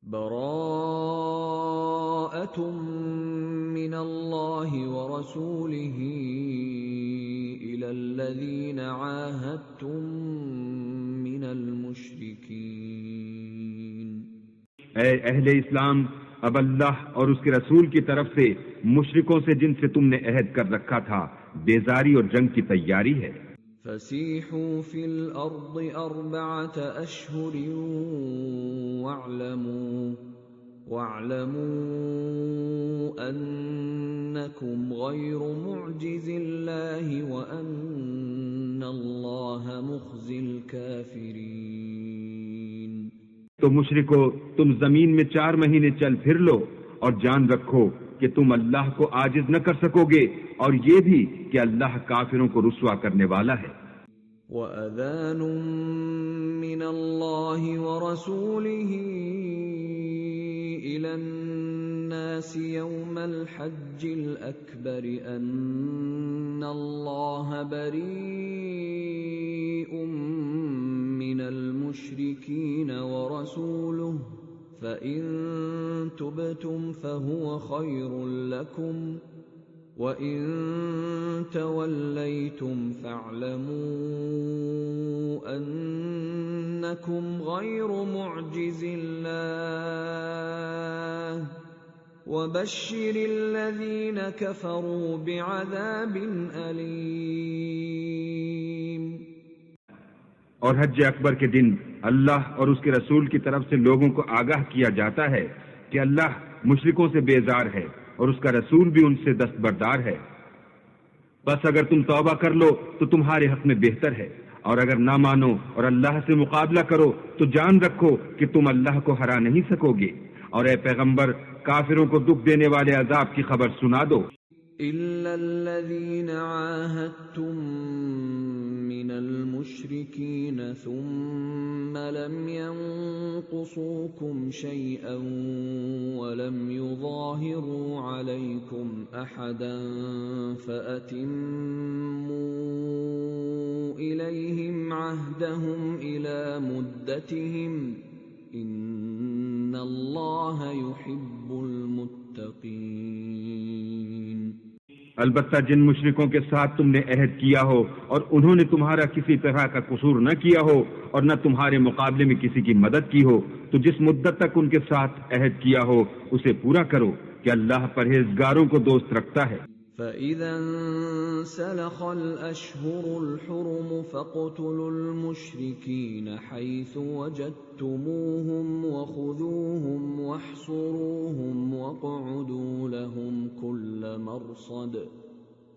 براءة من الله ورسوله إلى الذين عاهدتم من المشركين. اے اہل اسلام، اب اللہ اور اس کے رسول کی طرف سے مشرکوں سے جن سے تم نے عہد کر رکھا تھا بیزاری اور جنگ کی تیاری ہے. فسیحوا فی الارض 4 اشہر واعلموا انکم غیر معجز اللہ وان اللہ مخزی الکافرین. تو مشرکو، تم زمین میں 4 مہینے چل پھر لو اور جان رکھو کہ تم اللہ کو عاجز نہ کر سکو گے، اور یہ بھی کہ اللہ کافروں کو رسوا کرنے والا ہے. وَأَذَانٌ مِّنَ اللَّهِ وَرَسُولِهِ إِلَى النَّاسِ يَوْمَ الْحَجِّ الْأَكْبَرِ أَنَّ اللَّهَ بَرِيءٌ مِّنَ الْمُشْرِكِينَ وَرَسُولُهُ فَإِن تُبْتُمْ فَهُوَ خَيْرٌ لَّكُمْ وَإِن تَوَلَّيْتُمْ فَاعْلَمُوا أَنَّكُمْ غَيْرُ مُعْجِزِ اللَّهِ وَبَشِّرِ الَّذِينَ كَفَرُوا بِعَذَابٍ أَلِيمٍ. اور حج اکبر کے دن اللہ اور اس کے رسول کی طرف سے لوگوں کو آگاہ کیا جاتا ہے کہ اللہ مشرکوں سے بیزار ہے اور اس کا رسول بھی ان سے دستبردار ہے. بس اگر تم توبہ کر لو تو تمہارے حق میں بہتر ہے، اور اگر نہ مانو اور اللہ سے مقابلہ کرو تو جان رکھو کہ تم اللہ کو ہرا نہیں سکو گے. اور اے پیغمبر، کافروں کو دکھ دینے والے عذاب کی خبر سنا دو. إِلَّا الَّذِينَ عَاهَدتُّم مِّنَ الْمُشْرِكِينَ ثُمَّ لَمْ يَنقُصُوكُمْ شَيْئًا وَلَمْ يُظَاهِرُوا عَلَيْكُمْ أَحَدًا فَأَتِمُّوا إِلَيْهِمْ عَهْدَهُمْ إِلَى مُدَّتِهِمْ إِنَّ اللَّهَ يُحِبُّ الْمُتَّقِينَ. البتہ جن مشرکوں کے ساتھ تم نے عہد کیا ہو اور انہوں نے تمہارا کسی طرح کا قصور نہ کیا ہو اور نہ تمہارے مقابلے میں کسی کی مدد کی ہو، تو جس مدت تک ان کے ساتھ عہد کیا ہو اسے پورا کرو کہ اللہ پرہیزگاروں کو دوست رکھتا ہے. فَإِذَا انسَلَخَ الْأَشْهُرُ الْحُرُمُ فَاقْتُلُوا الْمُشْرِكِينَ حَيْثُ وَجَدتُّمُوهُمْ وَخُذُوهُمْ وَاحْصُرُوهُمْ وَاقْعُدُوا لَهُمْ كُلَّ مَرْصَدٍ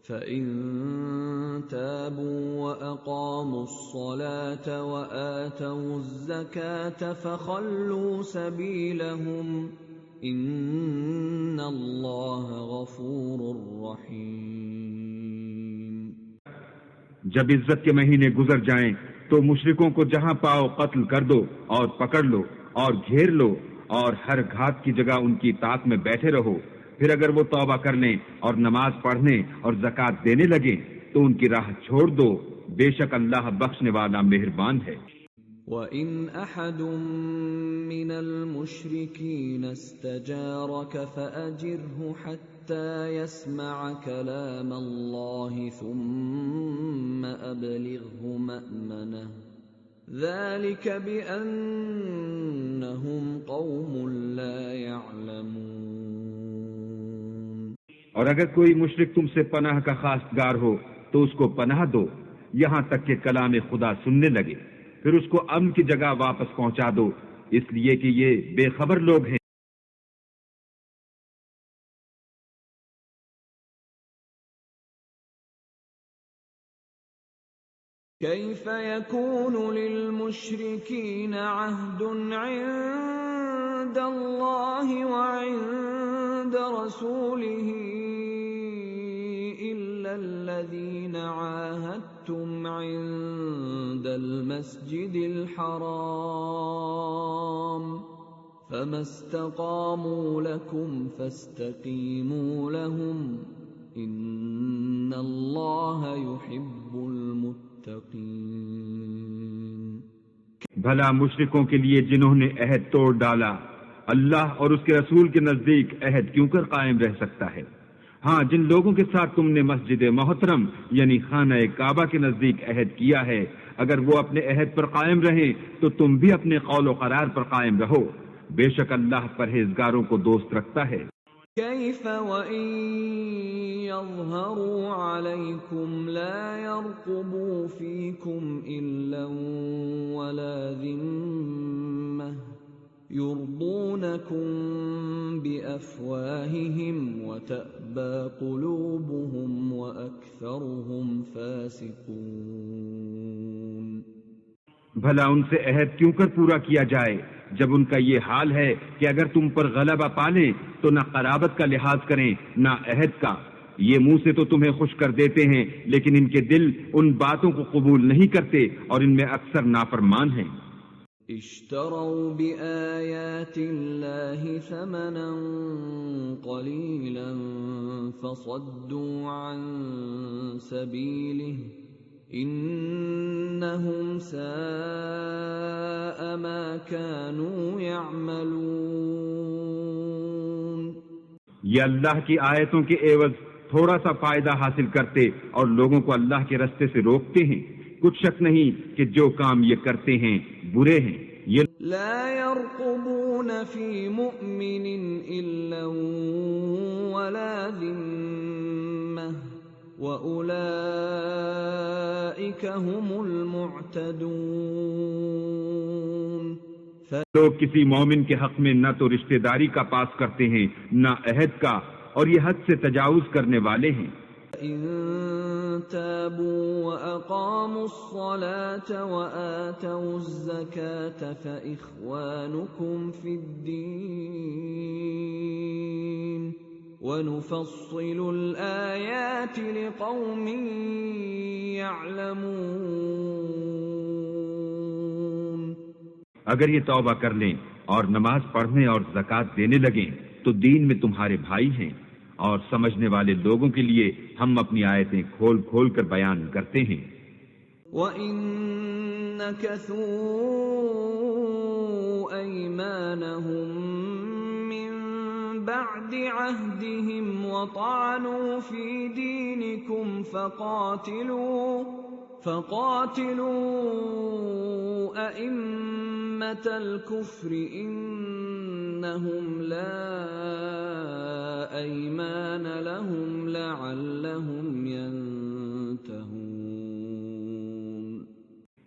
فَإِن تَابُوا وَأَقَامُوا الصَّلَاةَ وَآتَوُا الزَّكَاةَ فَخَلُّوا سَبِيلَهُمْ ان اللہ غفور رحیم. جب عزت کے مہینے گزر جائیں تو مشرکوں کو جہاں پاؤ قتل کر دو اور پکڑ لو اور گھیر لو، اور ہر گھات کی جگہ ان کی طاق میں بیٹھے رہو. پھر اگر وہ توبہ کر لیں اور نماز پڑھنے اور زکوٰۃ دینے لگیں تو ان کی راہ چھوڑ دو، بے شک اللہ بخشنے والا مہربان ہے. وَإِنْ أَحَدٌ مِّنَ الْمُشْرِكِينَ اسْتَجَارَكَ فَأَجِرْهُ حَتَّى يَسْمَعَ كَلَامَ اللَّهِ ثُمَّ أَبْلِغْهُ مَأْمَنَهُ ذَلِكَ بِأَنَّهُمْ قَوْمٌ لَا يَعْلَمُونَ. اور اگر کوئی مشرک تم سے پناہ کا خواستگار ہو تو اس کو پناہ دو یہاں تک کہ کلام خدا سننے لگے، پھر اس کو امن کی جگہ واپس پہنچا دو، اس لیے کہ یہ بے خبر لوگ ہیں. كيف يكون للمشركين عهد عند الله وعند رسوله إلا الذين عاهدتم عند المسجد الحرام فما استقاموا لكم فاستقيموا لهم إن الله يحب المتقين. بھلا مشرکوں کے لیے جنہوں نے عہد توڑ ڈالا اللہ اور اس کے رسول کے نزدیک عہد کیوں کر قائم رہ سکتا ہے؟ ہاں، جن لوگوں کے ساتھ تم نے مسجد محترم یعنی خانہ کعبہ کے نزدیک عہد کیا ہے، اگر وہ اپنے عہد پر قائم رہیں تو تم بھی اپنے قول و قرار پر قائم رہو، بے شک اللہ پرہیزگاروں کو دوست رکھتا ہے۔ كيف وإن يظهروا عليكم لا يرقبوا فيكم إلا ولا ذمة يرضونكم بأفواههم وتأبى قلوبهم وأكثرهم فاسقون۔ بھلا ان سے عہد کیوں کر پورا کیا جائے جب ان کا یہ حال ہے کہ اگر تم پر غلبہ پالیں تو نہ قرابت کا لحاظ کریں نہ عہد کا۔ یہ منہ سے تو تمہیں خوش کر دیتے ہیں لیکن ان کے دل ان باتوں کو قبول نہیں کرتے اور ان میں اکثر نافرمان ہیں۔ اشتروا بآيات الله ثمنا قليلا فصدوا عن سبيله انہم ساء ما كانوا يعملون۔ یہ اللہ کی آیتوں کے عوض تھوڑا سا فائدہ حاصل کرتے اور لوگوں کو اللہ کے رستے سے روکتے ہیں، کچھ شک نہیں کہ جو کام یہ کرتے ہیں برے ہیں۔ یہ لا يرقبون في مؤمن الا ولا ذمة وَأُولَئِكَ هُمُ الْمُعْتَدُونَ۔ لوگ کسی مومن کے حق میں نہ تو رشتہ داری کا پاس کرتے ہیں نہ عہد کا، اور یہ حد سے تجاوز کرنے والے ہیں۔ إِن تَابُوا وَأَقَامُوا الصَّلَاةَ وَآتَوُا الزَّكَاةَ فَإِخْوَانُكُمْ فِي الدِّينِ وَنُفَصِّلُ الْآيَاتِ لِقَوْمٍ يَعْلَمُونَ۔ اگر یہ توبہ کر لیں اور نماز پڑھنے اور زکوٰۃ دینے لگیں تو دین میں تمہارے بھائی ہیں، اور سمجھنے والے لوگوں کے لیے ہم اپنی آیتیں کھول کھول کر بیان کرتے ہیں۔ وَإِن نَكَثُوا أَيْمَانَهُم مِّن بَعْدِ عَهْدِهِمْ وَطَعَنُوا فِي دِينِكُمْ فَقَاتِلُوا أَئِمَّةَ الْكُفْرِ إِنَّهُمْ لَا أَيْمَانَ لَهُمْ لَعَلَّهُمْ يَنْتَهُونَ۔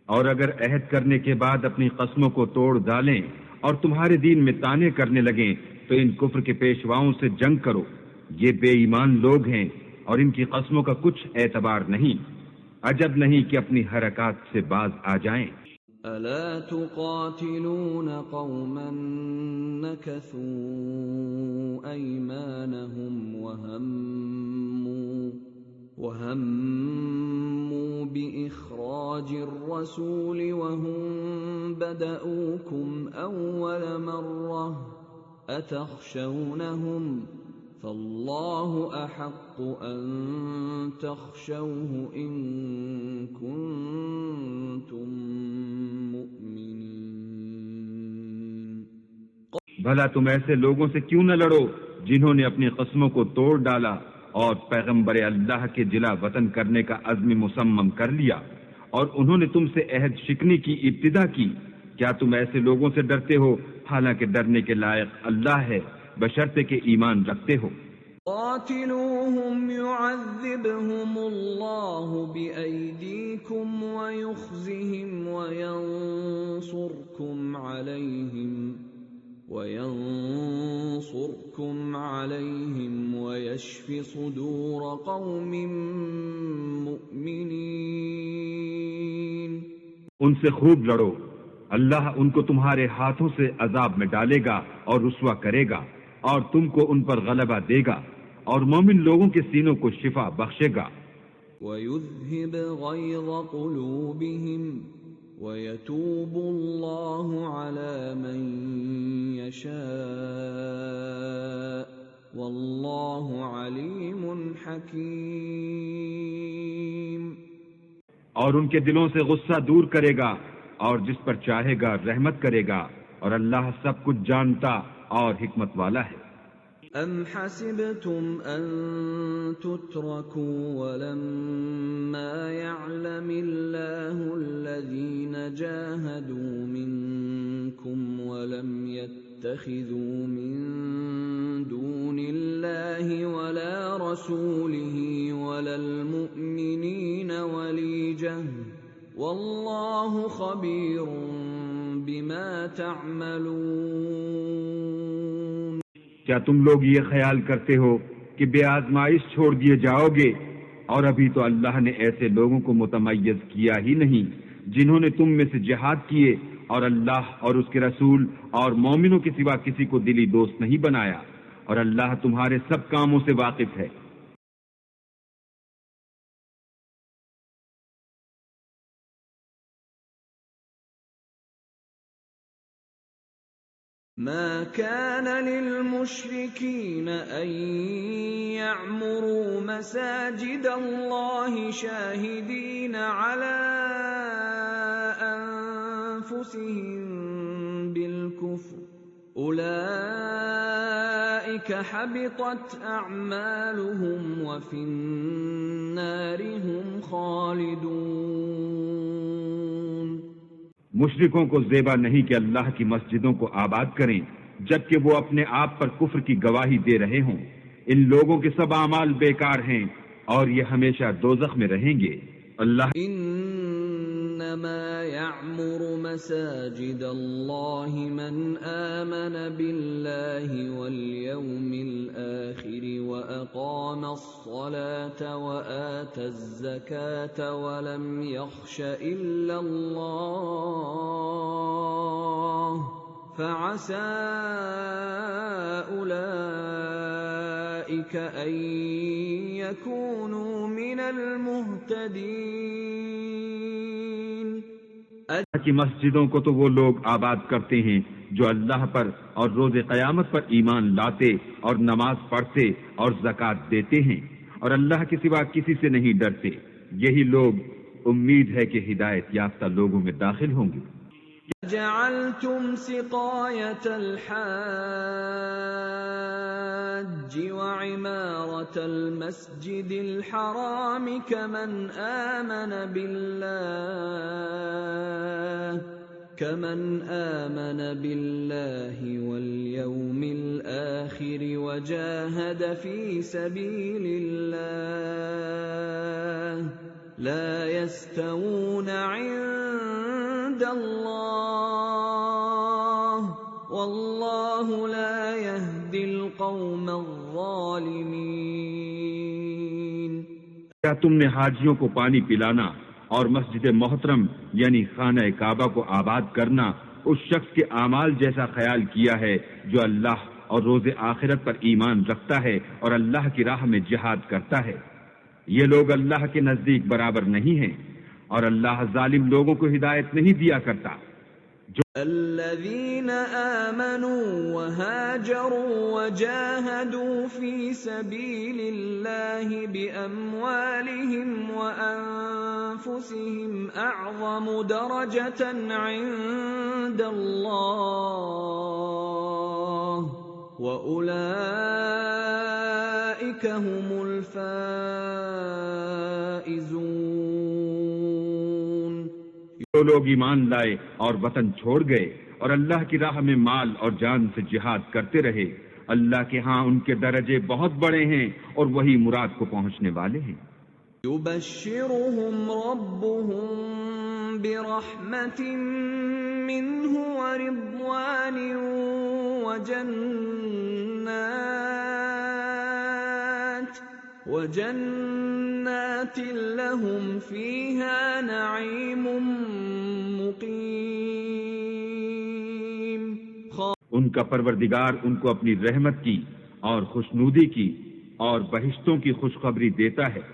اور اگر عہد کرنے کے بعد اپنی قسموں کو توڑ ڈالیں اور تمہارے دین میں طعنے کرنے لگیں تو ان کفر کے پیشواؤں سے جنگ کرو، یہ بے ایمان لوگ ہیں اور ان کی قسموں کا کچھ اعتبار نہیں، عجب نہیں کہ اپنی حرکات سے باز آ جائیں۔ أَلَا تُقَاتِلُونَ قَوْمًا نَكَثُوا أَيْمَانَهُمْ وَهَمُّوا بِإِخْرَاجِ الرَّسُولِ وَهُمْ بَدَأُوكُمْ أَوَّلَ مَرَّةٍ أَتَخْشَوْنَهُمْ فَاللَّهُ أَحَقُّ أَن تَخْشَوْهُ إِن كُنتُم مُّؤْمِنِينَ۔ بھلا تم ایسے لوگوں سے کیوں نہ لڑو جنہوں نے اپنی قسموں کو توڑ ڈالا اور پیغمبر اللہ کے جلا وطن کرنے کا عزم مصمم کر لیا، اور انہوں نے تم سے عہد شکنی کی ابتدا کی۔ کیا تم ایسے لوگوں سے ڈرتے ہو حالانکہ ڈرنے کے لائق اللہ ہے، بشرطے کہ ایمان رکھتے ہو۔ قاتلوهم يعذبهم الله بأيديكم ويخزهم وينصركم عليهم ويشف صدور قوم مؤمنين۔ ان سے خوب لڑو، اللہ ان کو تمہارے ہاتھوں سے عذاب میں ڈالے گا اور رسوا کرے گا، اور تم کو ان پر غلبہ دے گا، اور مومن لوگوں کے سینوں کو شفا بخشے گا۔ وَيُذْهِبْ غَيْظَ قُلُوبِهِمْ وَيَتُوبُ اللَّهُ عَلَى مَن يَشَاءُ وَاللَّهُ عَلِيمٌ حَكِيمٌ۔ اور ان کے دلوں سے غصہ دور کرے گا، اور جس پر چاہے گا رحمت کرے گا، اور اللہ سب کچھ جانتا اور حکمت والا ہے۔ أَمْ حَسِبْتُمْ أَن تُتْرَكُوا وَلَمَّا يَعْلَمِ اللَّهُ الَّذِينَ جَاهَدُوا مِنكُمْ وَلَمْ يَتَّخِذُوا مِن دُونِ اللَّهِ وَلَا رَسُولِهِ وَلَا الْمُؤْمِنِينَ وَلِيجَةً وَاللَّهُ خَبِيرٌ بِمَا تَعْمَلُونَ۔ کیا تم لوگ یہ خیال کرتے ہو کہ بے آزمائش چھوڑ دیے جاؤ گے؟ اور ابھی تو اللہ نے ایسے لوگوں کو متمیز کیا ہی نہیں جنہوں نے تم میں سے جہاد کیے اور اللہ اور اس کے رسول اور مومنوں کے سوا کسی کو دلی دوست نہیں بنایا، اور اللہ تمہارے سب کاموں سے واقف ہے۔ ما كان للمشركين أن يعمروا مساجد الله شاهدين على أنفسهم بالكفر أولئك حبطت أعمالهم وفي النار هم خالدون۔ مشرکوں کو زیبا نہیں کہ اللہ کی مسجدوں کو آباد کریں جبکہ وہ اپنے آپ پر کفر کی گواہی دے رہے ہوں۔ ان لوگوں کے سب اعمال بیکار ہیں اور یہ ہمیشہ دوزخ میں رہیں گے۔ اللہ انما يعمر مساجد الله من آمن بالله واليوم الآخر وأقام الصلاة وآتى الزكاة ولم يخش إلا الله فعسى أولئك أن يكونوا من المهتدين۔ اللہ کی مسجدوں کو تو وہ لوگ آباد کرتے ہیں جو اللہ پر اور روز قیامت پر ایمان لاتے اور نماز پڑھتے اور زکوٰۃ دیتے ہیں اور اللہ کے سوا کسی سے نہیں ڈرتے، یہی لوگ امید ہے کہ ہدایت یافتہ لوگوں میں داخل ہوں گے۔ جعلتم سقاية الحاج وعمارة المسجد الحرام كمن آمن بالله واليوم الآخر وجاهد في سبيل الله لا يستوون عند الله والله لا يهدي القوم الظالمين۔ کیا تم نے حاجیوں کو پانی پلانا اور مسجد محترم یعنی خانہ کعبہ کو آباد کرنا اس شخص کے اعمال جیسا خیال کیا ہے جو اللہ اور روز آخرت پر ایمان رکھتا ہے اور اللہ کی راہ میں جہاد کرتا ہے؟ یہ لوگ اللہ کے نزدیک برابر نہیں ہیں اور اللہ ظالم لوگوں کو ہدایت نہیں دیا کرتا۔ الذين آمنوا وهاجروا وجاهدوا في سبيل الله بأموالهم وأنفسهم أعظم درجة عند الله وأولئك هم الفائزون۔ جو لوگ ایمان لائے اور وطن چھوڑ گئے اور اللہ کی راہ میں مال اور جان سے جہاد کرتے رہے، اللہ کے ہاں ان کے درجے بہت بڑے ہیں اور وہی مراد کو پہنچنے والے ہیں۔ يبشرهم ربهم برحمة منه ورضوان وجنات لهم فيها نعيم مقيم۔ ان کا پروردگار ان کو اپنی رحمت کی اور خوشنودی کی اور بہشتوں کی خوشخبری دیتا ہے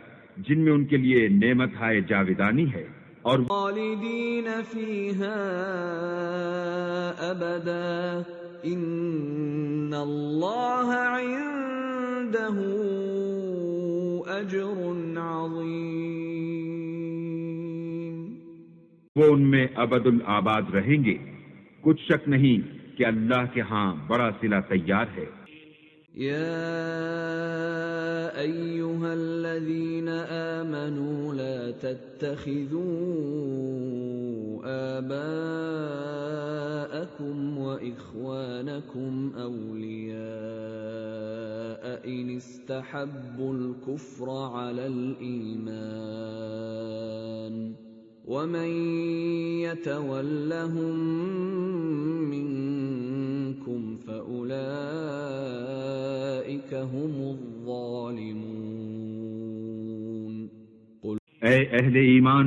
جن میں ان کے لیے نعمت ہائے جاویدانی ہے، اور خالدین فیہا ابدا ان اللہ عنده اجر عظیم۔ وہ ان میں ابد الآباد رہیں گے، کچھ شک نہیں کہ کہ اللہ کے ہاں بڑا صلہ تیار ہے۔ يا أيها الذين آمنوا لا تتخذوا آباءكم وإخوانكم أولياء إن استحبوا الكفر على الإيمان ومن يتولهم منكم فأولئك هم الظالمون۔ اے اہل ایمان،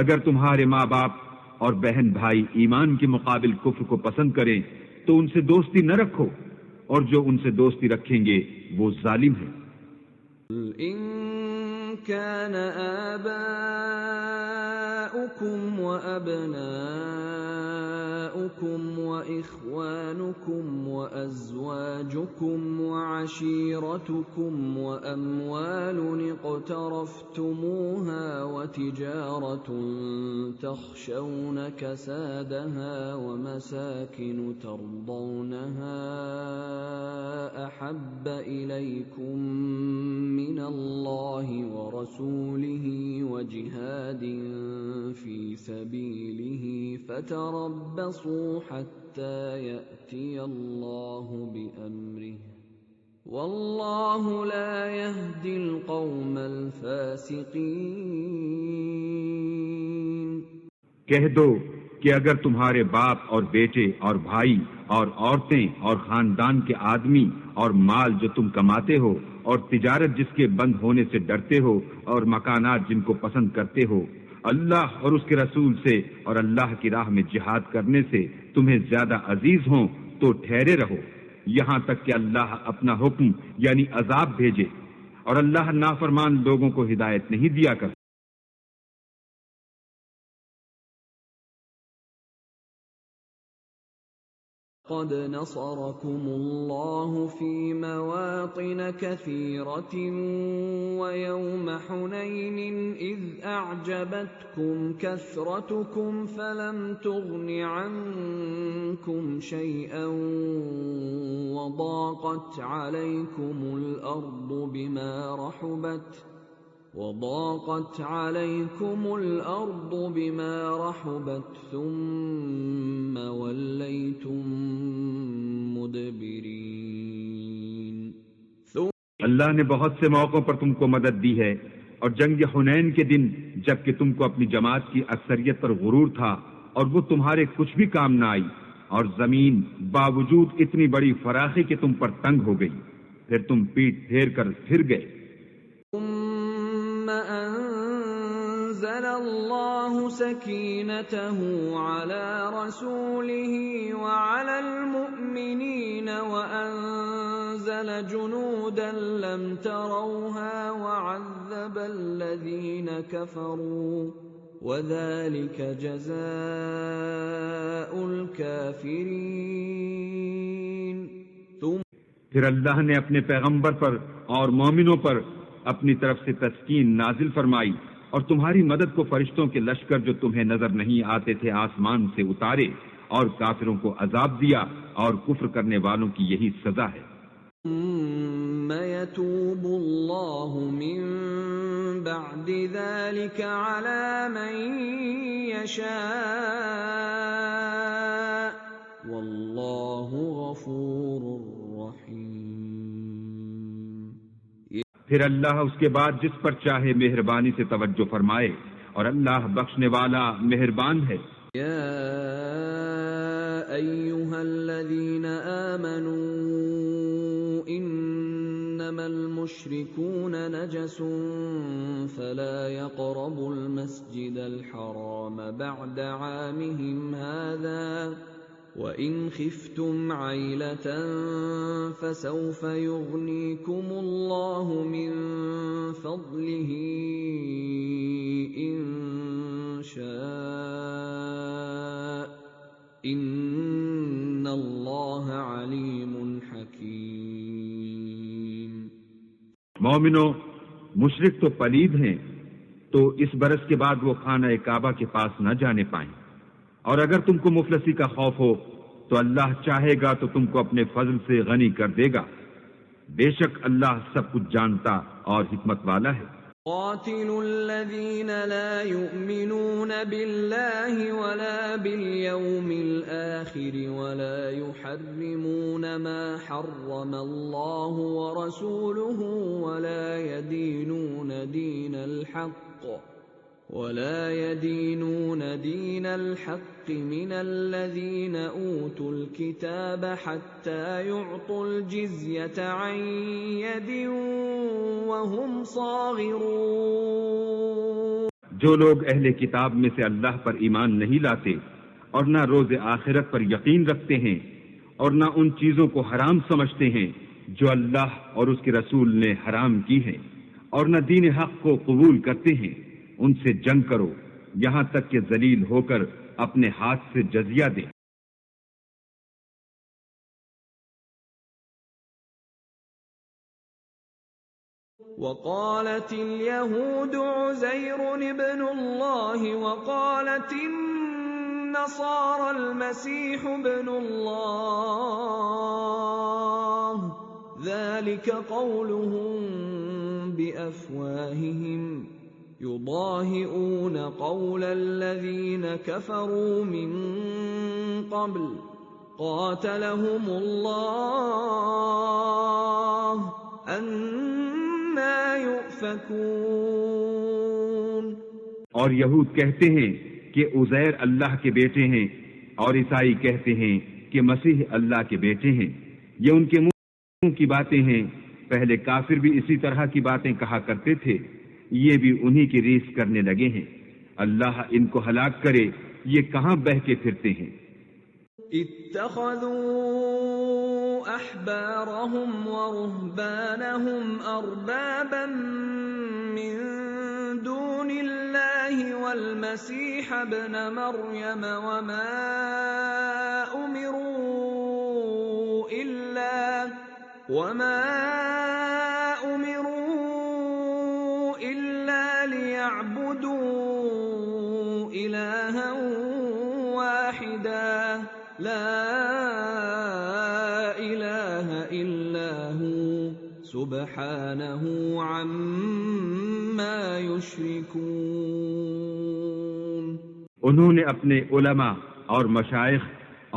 اگر تمہارے ماں باپ اور بہن بھائی ایمان کے مقابل کفر کو پسند کریں تو ان سے دوستی نہ رکھو، اور جو ان سے دوستی رکھیں گے وہ ظالم ہیں۔ إن كان آباؤكم وأبناؤكم وإخوانكم وأزواجكم وعشيرتكم وأموال اقترفتموها وتجارة تخشون كسادها ومساكن ترضونها أحب إليكم من الله ورسوله وجهاد في سبيله فتربصوا حتى يأتي الله بأمره والله لا يهدي القوم الفاسقين۔ کہہ دو کہ اگر تمہارے باپ اور بیٹے اور بھائی اور عورتیں اور خاندان کے آدمی اور مال جو تم کماتے ہو اور تجارت جس کے بند ہونے سے ڈرتے ہو اور مکانات جن کو پسند کرتے ہو اللہ اور اس کے رسول سے اور اللہ کی راہ میں جہاد کرنے سے تمہیں زیادہ عزیز ہوں تو ٹھہرے رہو یہاں تک کہ اللہ اپنا حکم یعنی عذاب بھیجے، اور اللہ نافرمان لوگوں کو ہدایت نہیں دیا کرتا۔ قد نصركم الله في مواطن كثيرة ويوم حنين إذ أعجبتكم كثرتكم فلم تغن عنكم شيئا وضاقت عليكم الأرض بما رحبت ثم وليتم مدبرين۔ اللہ نے بہت سے موقعوں پر تم کو مدد دی ہے، اور جنگ حنین کے دن جب کہ تم کو اپنی جماعت کی اکثریت پر غرور تھا اور وہ تمہارے کچھ بھی کام نہ آئی، اور زمین باوجود اتنی بڑی فراخی کہ تم پر تنگ ہو گئی، پھر تم پیٹ پھیر کر پھر گئے۔ ثم أنزل الله سكينته على رسوله وعلى المؤمنين وأنزل جنودا لم تروها وعذب الذين كفروا وذلك جزاء الكافرين۔ پھر اللہ نے اپنے پیغمبر پر اور مومنوں پر اپنی طرف سے تسکین نازل فرمائی اور تمہاری مدد کو فرشتوں کے لشکر جو تمہیں نظر نہیں آتے تھے آسمان سے اتارے، اور کافروں کو عذاب دیا، اور کفر کرنے والوں کی یہی سزا ہے۔ ثم يتوب الله من بعد ذلك على من يشاء والله غفور رحيم۔ پھر اللہ اس کے بعد جس پر چاہے مہربانی سے توجہ فرمائے، اور اللہ بخشنے والا مہربان ہے۔ يا أيها الذين آمنوا إنما المشركون نجس فلا يقربوا المسجد الحرام بعد عامهم هذا وَإِنْ خِفْتُمْ عَيْلَةً فَسَوْفَ يُغْنِيكُمُ اللَّهُ مِنْ فَضْلِهِ إِنْ شَاءَ إِنَّ اللَّهَ عَلِيمٌ حَكِيمٌ۔ مومنو، مشرک تو پلید ہیں، تو اس برس کے بعد وہ خانہ کعبہ کے پاس نہ جانے پائیں، اور اگر تم کو مفلسی کا خوف ہو تو اللہ چاہے گا تو تم کو اپنے فضل سے غنی کر دے گا. بے شک اللہ سب کچھ جانتا اور حکمت والا ہے. قاتلوا الذين لا يؤمنون بالله ولا باليوم الآخر ولا يحرمون ما حرم الله ورسوله ولا يدينون دين الحق من الذين أوتوا الكتاب حتى يعطوا الجزية عن يد وهم صاغرون. جو لوگ اہل کتاب میں سے اللہ پر ایمان نہیں لاتے اور نہ روز آخرت پر یقین رکھتے ہیں اور نہ ان چیزوں کو حرام سمجھتے ہیں جو اللہ اور اس کے رسول نے حرام کی ہیں اور نہ دین حق کو قبول کرتے ہیں، ان سے جنگ کرو یہاں تک کہ ذلیل ہو کر اپنے ہاتھ سے جزیہ دیں. وقالت اليهود عزير ابن الله وقالت النصارى المسيح ابن الله ذلك قولهم بأفواههم يضاهئون قول الذين كفروا من قبل قاتلهم الله أَنَّى يُؤْفَكُونَ. اور یہود کہتے ہیں کہ عزیر اللہ کے بیٹے ہیں اور عیسائی کہتے ہیں کہ مسیح اللہ کے بیٹے ہیں. یہ ان کے منہ کی باتیں ہیں، پہلے کافر بھی اسی طرح کی باتیں کہا کرتے تھے، یہ بھی انہی کی ریس کرنے لگے ہیں. اللہ ان کو ہلاک کرے، یہ کہاں بہہ کے پھرتے ہیں. اتخذوا احبارهم ورهبانهم اربابا من دون الله والمسيح ابن مريم وما امروا الا ليعبدوا الها واحدا لا الہ الا هو سبحانہ عما یشرکون. انہوں نے اپنے علماء اور مشائخ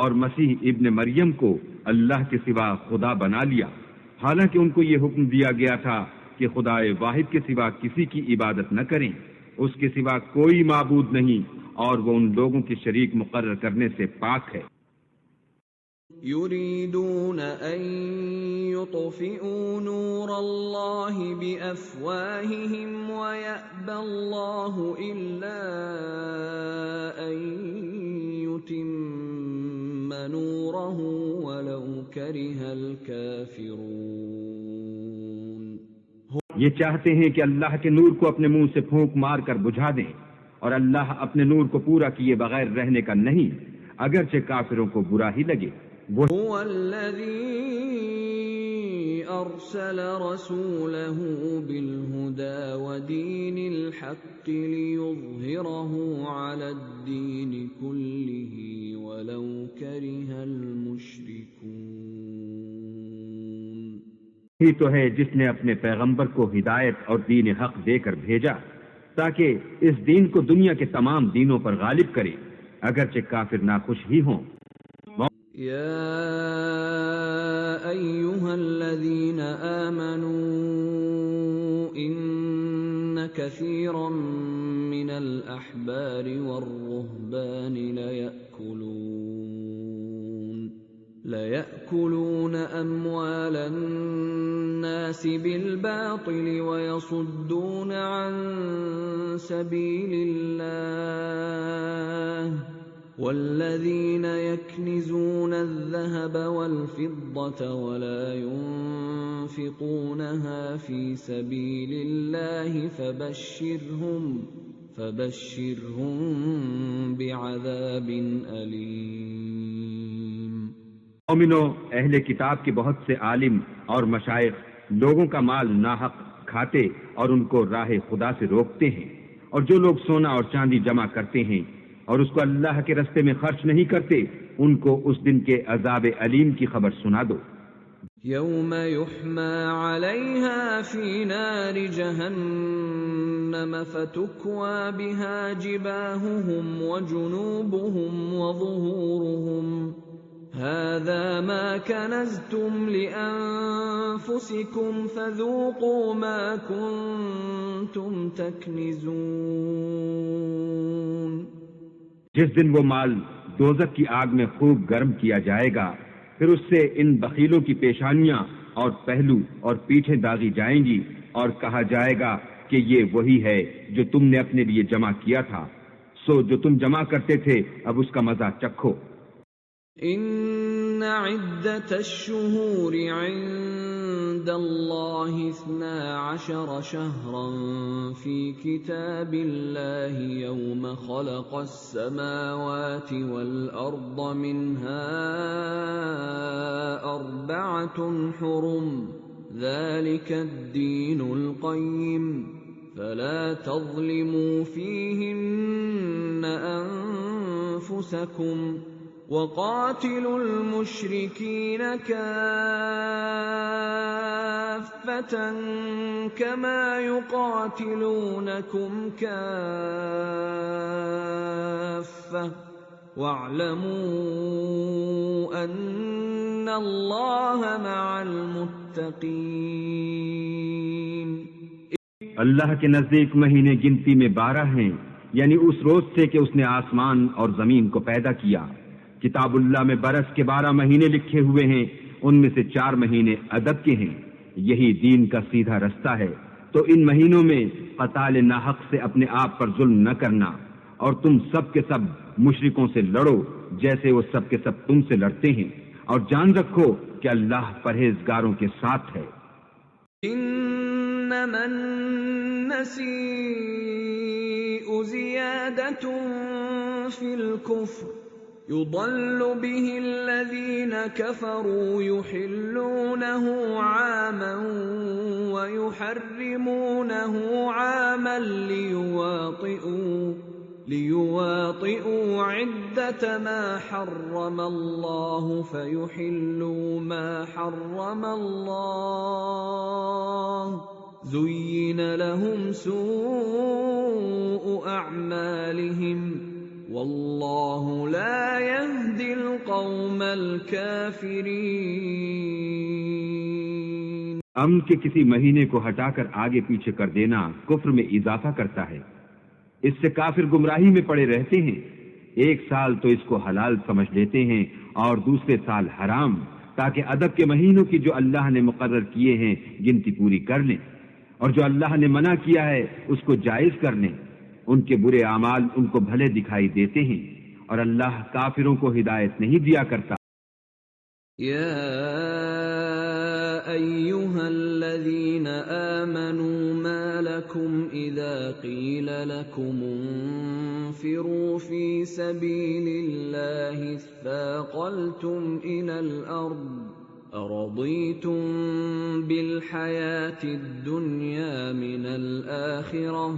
اور مسیح ابن مریم کو اللہ کے سوا خدا بنا لیا، حالانکہ ان کو یہ حکم دیا گیا تھا کہ خدا واحد کے سوا کسی کی عبادت نہ کریں، اس کے سوا کوئی معبود نہیں اور وہ ان لوگوں کے شریک مقرر کرنے سے پاک ہے. يريدون أن يطفئوا نور الله بأفواههم ويأبى الله إلا أن يتم نوره ولو كره الكافرون. یہ چاہتے ہیں کہ اللہ کے نور کو اپنے منہ سے پھونک مار کر بجھا دیں، اور اللہ اپنے نور کو پورا کیے بغیر رہنے کا نہیں، اگرچہ کافروں کو برا ہی لگے. هو الذي أرسل رسوله بالهدى ودين الحق ليظهره على الدين كله ولو كره المشركون. ہی تو ہے جس نے اپنے پیغمبر کو ہدایت اور دین حق دے کر بھیجا تاکہ اس دین کو دنیا کے تمام دینوں پر غالب کرے، اگرچہ کافر ناخوش ہی ہوں. يا أيها الذين آمنوا إن كثيرا من الأحبار والرهبان ليأكلون أموال الناس بالباطل ويصدون عن سبيل الله والذين يكنزون الذهب والفضة ولا ينفقونها في سبيل الله فبشرهم بعذاب أليم. مومنو، اہل کتاب کے بہت سے عالم اور مشائخ لوگوں کا مال ناحق کھاتے اور ان کو راہ خدا سے روکتے ہیں، اور جو لوگ سونا اور چاندی جمع کرتے ہیں اور اس کو اللہ کے رستے میں خرچ نہیں کرتے، ان کو اس دن کے عذاب علیم کی خبر سنا دو۔ یوم یحمى علیہا فی نار جہنم فتکوى بها جباہهم وجنوبهم وظہورهم هذا ما كنزتم لأنفسكم فذوقوا ما كنتم تكنزون۔ جس دن وہ مال دوزخ کی آگ میں خوب گرم کیا جائے گا، پھر اس سے ان بخیلوں کی پیشانیاں اور پہلو اور پیٹھیں داغی جائیں گی، اور کہا جائے گا کہ یہ وہی ہے جو تم نے اپنے لیے جمع کیا تھا، سو جو تم جمع کرتے تھے اب اس کا مزہ چکھو۔ ان عدت الشہور عند اللہ 12 شہرا فی کتاب اللہ یوم خلق السماوات والارض منها 4 حرم ذلك الدین القیم فلا تظلموا فیہن انفسکم وقاتلوا المشركين كافة كما يقاتلونكم كافة واعلموا أن الله مع المتقين۔ اللہ کے نزدیک مہینے گنتی میں 12 ہیں، یعنی اس روز سے کہ اس نے آسمان اور زمین کو پیدا کیا۔ کتاب اللہ میں برس کے 12 مہینے لکھے ہوئے ہیں، ان میں سے 4 مہینے ادب کے ہیں، یہی دین کا سیدھا رستہ ہے۔ تو ان مہینوں میں قتال ناحق سے اپنے آپ پر ظلم نہ کرنا، اور تم سب کے سب مشرکوں سے لڑو جیسے وہ سب کے سب تم سے لڑتے ہیں، اور جان رکھو کہ اللہ پرہیزگاروں کے ساتھ ہے۔ انما النسیء زیادۃ فی الکفر يضل به الذين كفروا يحلونه عاما ويحرمونه عاما ليواطئوا عدة ما حرم الله فيحلوا ما حرم الله زين لهم سوء أعمالهم واللہ لا يهدی القوم الکافرین۔ امن کے کسی مہینے کو ہٹا کر آگے پیچھے کر دینا کفر میں اضافہ کرتا ہے، اس سے کافر گمراہی میں پڑے رہتے ہیں۔ ایک سال تو اس کو حلال سمجھ لیتے ہیں اور دوسرے سال حرام، تاکہ ادب کے مہینوں کی جو اللہ نے مقرر کیے ہیں گنتی پوری کر لیں، اور جو اللہ نے منع کیا ہے اس کو جائز کر لیں۔ ان کے برے اعمال ان کو بھلے دکھائی دیتے ہیں، اور اللہ کافروں کو ہدایت نہیں دیا کرتا۔ یا ایھا الذین آمنوا ما لکم اذا قیل لکم انفروا فی سبیل اللہ اثاقلتم الی الارض ارضیتم بالحیاة الدنیا من الآخرہ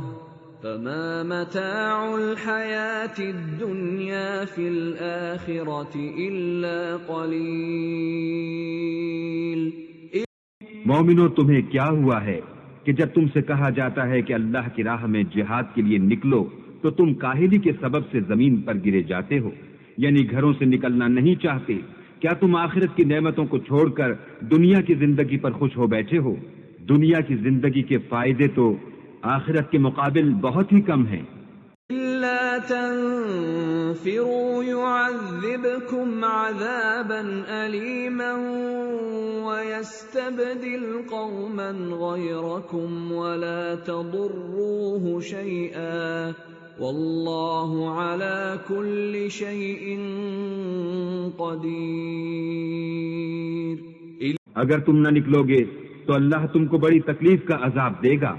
فما متاع الحیاة الدنیا فی الآخرة الا قلیل۔ مومنو، تمہیں کیا ہوا ہے کہ جب تم سے کہا جاتا ہے کہ اللہ کی راہ میں جہاد کے لیے نکلو تو تم کاہلی کے سبب سے زمین پر گرے جاتے ہو، یعنی گھروں سے نکلنا نہیں چاہتے۔ کیا تم آخرت کی نعمتوں کو چھوڑ کر دنیا کی زندگی پر خوش ہو بیٹھے ہو؟ دنیا کی زندگی کے فائدے تو آخرت کے مقابل بہت ہی کم ہیں۔ إِلَّا تَنفِرُوا يُعَذِّبْكُمْ عَذَابًا أَلِيمًا وَيَسْتَبْدِلْ قَوْمًا غَيْرَكُمْ وَلَا تَضُرُّوهُ شَيْئًا وَاللَّهُ عَلَى كُلِّ شَيْءٍ قَدِيرٌ۔ اگر تم نہ نکلو گے تو اللہ تم کو بڑی تکلیف کا عذاب دے گا،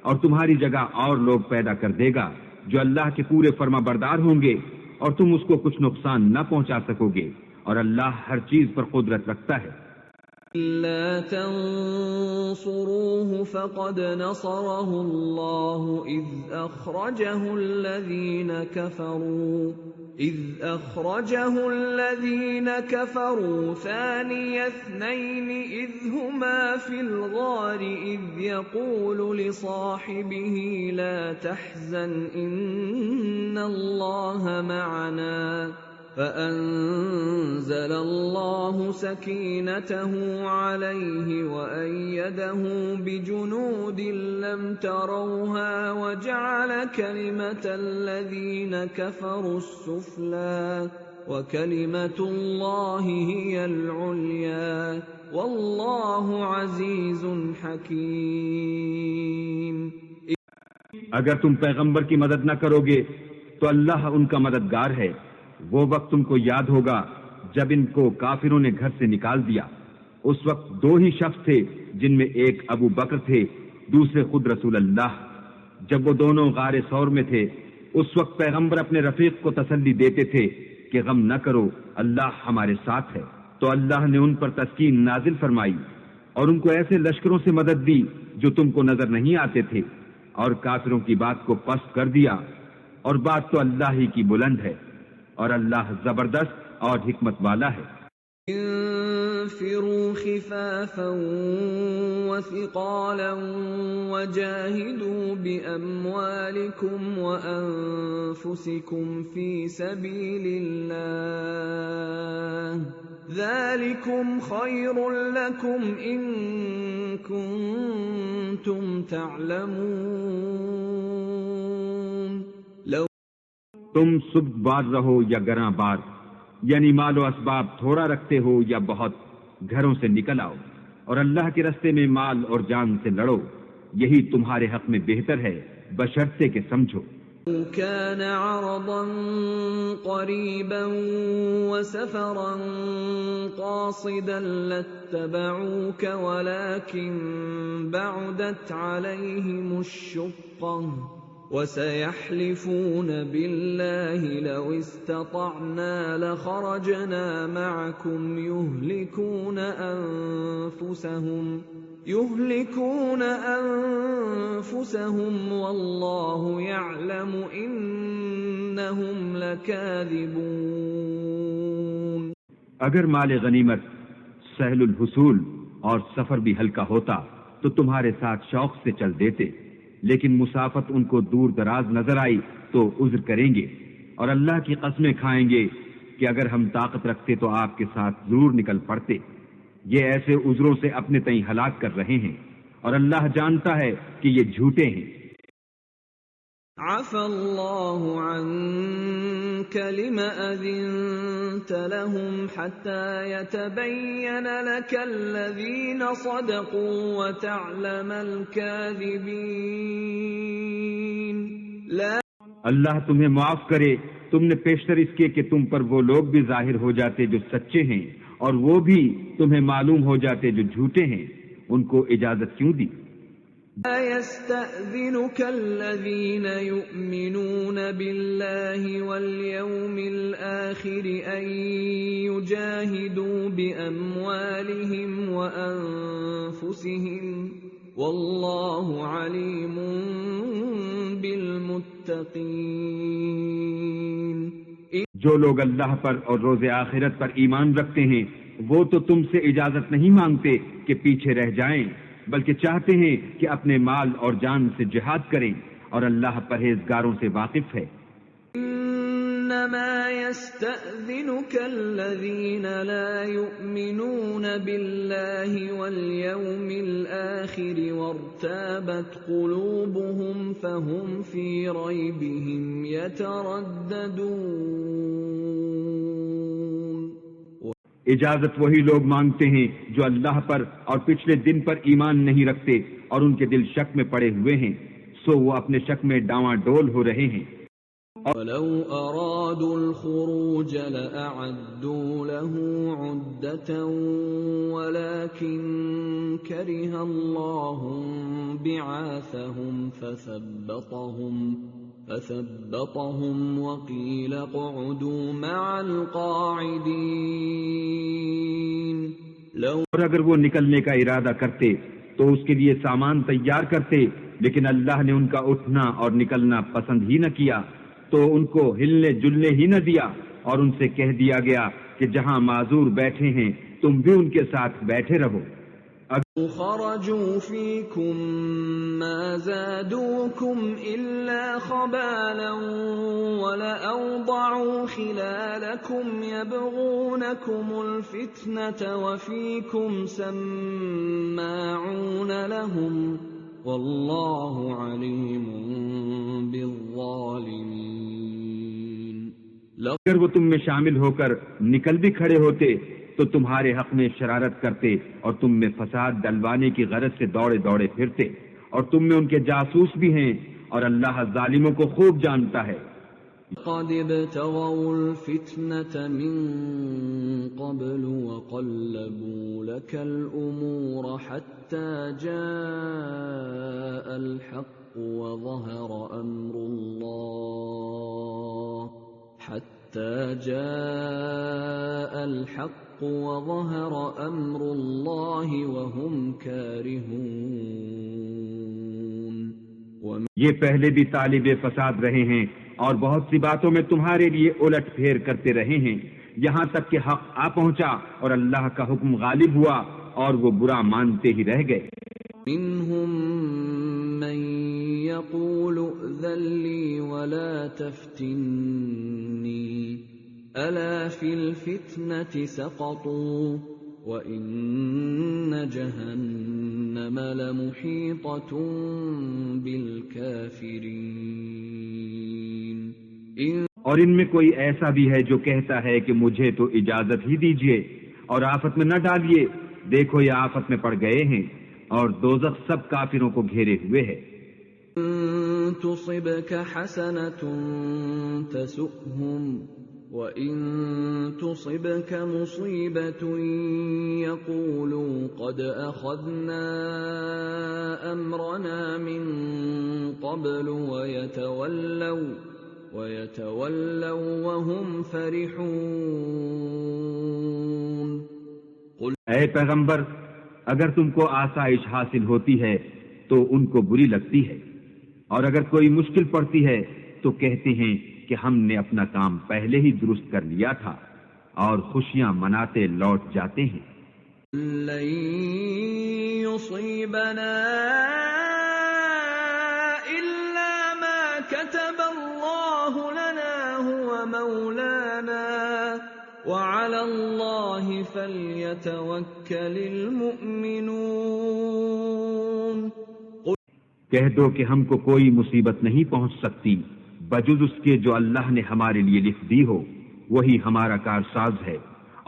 اور تمہاری جگہ اور لوگ پیدا کر دے گا جو اللہ کے پورے فرما بردار ہوں گے، اور تم اس کو کچھ نقصان نہ پہنچا سکو گے، اور اللہ ہر چیز پر قدرت رکھتا ہے۔ إِلَّا تَنصُرُوهُ فَقَدْ نَصَرَهُ اللَّهُ إِذْ أَخْرَجَهُ الَّذِينَ كَفَرُوا ثَانِيَ اثْنَيْنِ إِذْ هُمَا فِي الْغَارِ إِذْ يَقُولُ لِصَاحِبِهِ لَا تَحْزَنْ إِنَّ اللَّهَ مَعَنَا فَأَنزَلَ اللَّهُ سَكِينَتَهُ عَلَيْهِ وَأَيَّدَهُ بِجُنُودٍ لَّمْ تَرَوْهَا وَجَعَلَ كَلِمَةَ الَّذِينَ كَفَرُوا السُّفْلَىٰ وَكَلِمَةُ اللَّهِ هِيَ الْعُلْيَا وَاللَّهُ عَزِيزٌ حَكِيمٌ۔ اگر تم پیغمبر کی مدد نہ کرو گے تو اللہ ان کا مددگار ہے۔ وہ وقت تم کو یاد ہوگا جب ان کو کافروں نے گھر سے نکال دیا۔ اس وقت دو ہی شخص تھے جن میں ایک ابو بکر تھے، دوسرے خود رسول اللہ۔ جب وہ دونوں غار ثور میں تھے اس وقت پیغمبر اپنے رفیق کو تسلی دیتے تھے کہ غم نہ کرو، اللہ ہمارے ساتھ ہے۔ تو اللہ نے ان پر تسکین نازل فرمائی اور ان کو ایسے لشکروں سے مدد دی جو تم کو نظر نہیں آتے تھے، اور کافروں کی بات کو پست کر دیا، اور بات تو اللہ ہی کی بلند ہے، اور اللہ زبردست اور حکمت والا ہے۔ انفروا خفافا وثقالا وجاهدوا بأموالكم وأنفسكم في سبيل الله ذلكم خير لكم إن كنتم تعلمون۔ تم سبک بار رہو یا گراں بار، یعنی مال و اسباب تھوڑا رکھتے ہو یا بہت، گھروں سے نکل آؤ اور اللہ کے راستے میں مال اور جان سے لڑو، یہی تمہارے حق میں بہتر ہے بشرطے کہ سمجھو۔ كان عرضا قريبا وسفرا قاصدا لاتبعوك ولكن بعدت عليهم الشقة وسيحلفون بالله لو استطعنا لخرجنا معكم يهلكون أنفسهم والله يعلم إنهم لكاذبون۔ اگر مال غنیمت سہل الحصول اور سفر بھی ہلکا ہوتا تو تمہارے ساتھ شوق سے چل دیتے، لیکن مسافت ان کو دور دراز نظر آئی تو عذر کریں گے، اور اللہ کی قسمیں کھائیں گے کہ اگر ہم طاقت رکھتے تو آپ کے ساتھ ضرور نکل پڑتے۔ یہ ایسے عذروں سے اپنے تئیں ہلاک کر رہے ہیں، اور اللہ جانتا ہے کہ یہ جھوٹے ہیں۔ عفى الله عنك لم أذنت لهم حتى يتبين لك الذين صدقوا وتعلم الكاذبين۔ اللہ تمہیں معاف کرے، تم نے پیشتر اس کے کہ تم پر وہ لوگ بھی ظاہر ہو جاتے جو سچے ہیں، اور وہ بھی تمہیں معلوم ہو جاتے جو جھوٹے ہیں۔ ان کو اجازت کیوں دی؟ لا يستأذنك الذين يؤمنون بالله واليوم الآخر أن يجاهدوا بأموالهم وأنفسهم والله عليم بالمتقين۔ جو لوگ اللہ پر اور روز آخرت پر ایمان رکھتے ہیں وہ تو تم سے اجازت نہیں مانگتے کہ پیچھے رہ جائیں، بلکہ چاہتے ہیں کہ اپنے مال اور جان سے جہاد کریں، اور اللہ پرہیزگاروں سے واقف ہے۔ انما يستأذنك الذين لا يؤمنون بالله واليوم الآخر وارتابت قلوبهم فهم في ريبهم يترددون۔ اجازت وہی لوگ مانگتے ہیں جو اللہ پر اور پچھلے دن پر ایمان نہیں رکھتے اور ان کے دل شک میں پڑے ہوئے ہیں، سو وہ اپنے شک میں ڈاواں ڈول ہو رہے ہیں۔ وَلَوْ أَرَادُوا الْخُرُوجَ لَأَعَدُّوا لَهُ عُدَّةً وَلَكِنْ كَرِهَ اللَّهُ بِعَاثَهُمْ فَثَبَّطَهُمْ وَقِيلَ اقْعُدُوا مَعَ الْقَاعِدِينَ۔ لو اور اگر وہ نکلنے کا ارادہ کرتے تو اس کے لیے سامان تیار کرتے، لیکن اللہ نے ان کا اٹھنا اور نکلنا پسند ہی نہ کیا، تو ان کو ہلنے جلنے ہی نہ دیا، اور ان سے کہہ دیا گیا کہ جہاں معذور بیٹھے ہیں تم بھی ان کے ساتھ بیٹھے رہو۔ خرجوا فيكم ما زادوكم إلا خبالا ولأوضعوا خلالكم يبغونكم الفتنة وفيكم سماعون لهم والله عليم بالظالمين۔ اگر وہ تم میں شامل ہو کر نکل بھی کھڑے ہوتے تو تمہارے حق میں شرارت کرتے اور تم میں فساد ڈلوانے کی غرض سے دوڑے دوڑے پھرتے، اور تم میں ان کے جاسوس بھی ہیں، اور اللہ ظالموں کو خوب جانتا ہے۔ قد ابتغوا الفتنة من قبل وقلبوا لك الأمور حتى جاء الحق وظهر أمر الله وهم كارهون۔ یہ پہلے بھی طالب فساد رہے ہیں اور بہت سی باتوں میں تمہارے لیے الٹ پھیر کرتے رہے ہیں، یہاں تک کہ حق آ پہنچا اور اللہ کا حکم غالب ہوا اور وہ برا مانتے ہی رہ گئے۔ منهم من يقول ائذن لي ولا تفتني ألا في الفتنة سقطوا وإن جهنم لمحيطة بالكافرين۔ اور ان میں کوئی ایسا بھی ہے جو کہتا ہے کہ مجھے تو اجازت ہی دیجیے اور آفت میں نہ ڈالیے، دیکھو یہ آفت میں پڑ گئے ہیں اور دوزخ سب کافروں کو گھیرے ہوئے ہے۔ تصبك حسنة تسؤهم وإن تصبك مصيبة يقولوا قد أخذنا أمرنا من قبل ويتولوا وهم فرحون۔ اے پیغمبر، اگر تم کو آسائش حاصل ہوتی ہے تو ان کو بری لگتی ہے، اور اگر کوئی مشکل پڑتی ہے تو کہتے ہیں کہ ہم نے اپنا کام پہلے ہی درست کر لیا تھا، اور خوشیاں مناتے لوٹ جاتے ہیں۔ لن يصيبنا إلا ما كتب الله لنا هو مولانا وعلى الله فليتوكل المؤمنون۔ کہہ دو کہ ہم کو کوئی مصیبت نہیں پہنچ سکتی بجز اس کے جو اللہ نے ہمارے لیے لکھ دی ہو، وہی ہمارا کارساز ہے،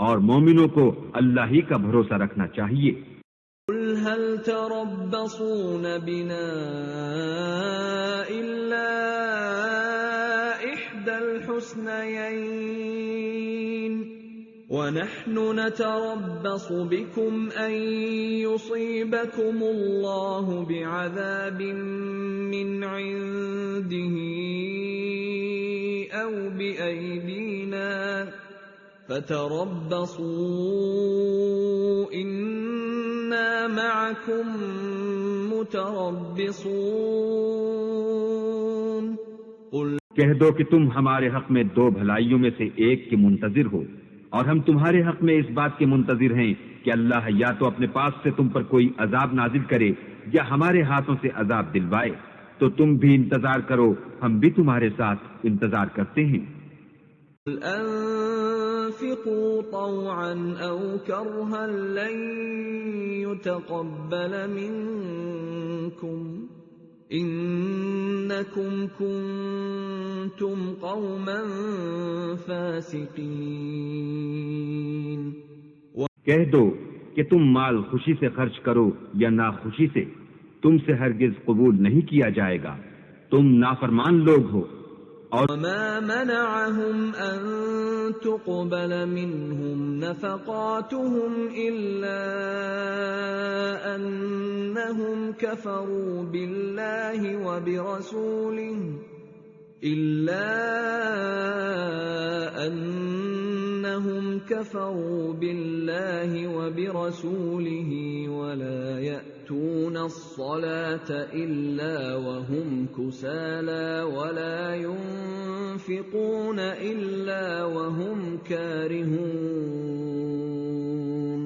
اور مومنوں کو اللہ ہی کا بھروسہ رکھنا چاہیے۔ قل هل تربصون بنا إلا إحدى الحسنيين ونحن نتربص بكم أن يصيبكم الله بعذاب من عنده أو بأيدينا فتربصوا إنا معكم متربصون۔ کہہ دو کہ تم ہمارے حق میں دو بھلائیوں میں سے ایک کے منتظر ہو، اور ہم تمہارے حق میں اس بات کے منتظر ہیں کہ اللہ یا تو اپنے پاس سے تم پر کوئی عذاب نازل کرے یا ہمارے ہاتھوں سے عذاب دلوائے، تو تم بھی انتظار کرو، ہم بھی تمہارے ساتھ انتظار کرتے ہیں۔ انفقوا طوعا او کرها لن يتقبل منكم انکم کنتم قوما فاسقین۔ کہہ دو کہ تم مال خوشی سے خرچ کرو یا ناخوشی سے، تم سے ہرگز قبول نہیں کیا جائے گا، تم نافرمان لوگ ہو۔ اور وما منعهم ان تقبل منهم نفقاتهم الا انهم كفروا بالله وبرسوله إنهم كفروا بالله وبرسوله ولا يأتون الصلاة إلا وهم كسالى ولا ينفقون إلا وهم كارهون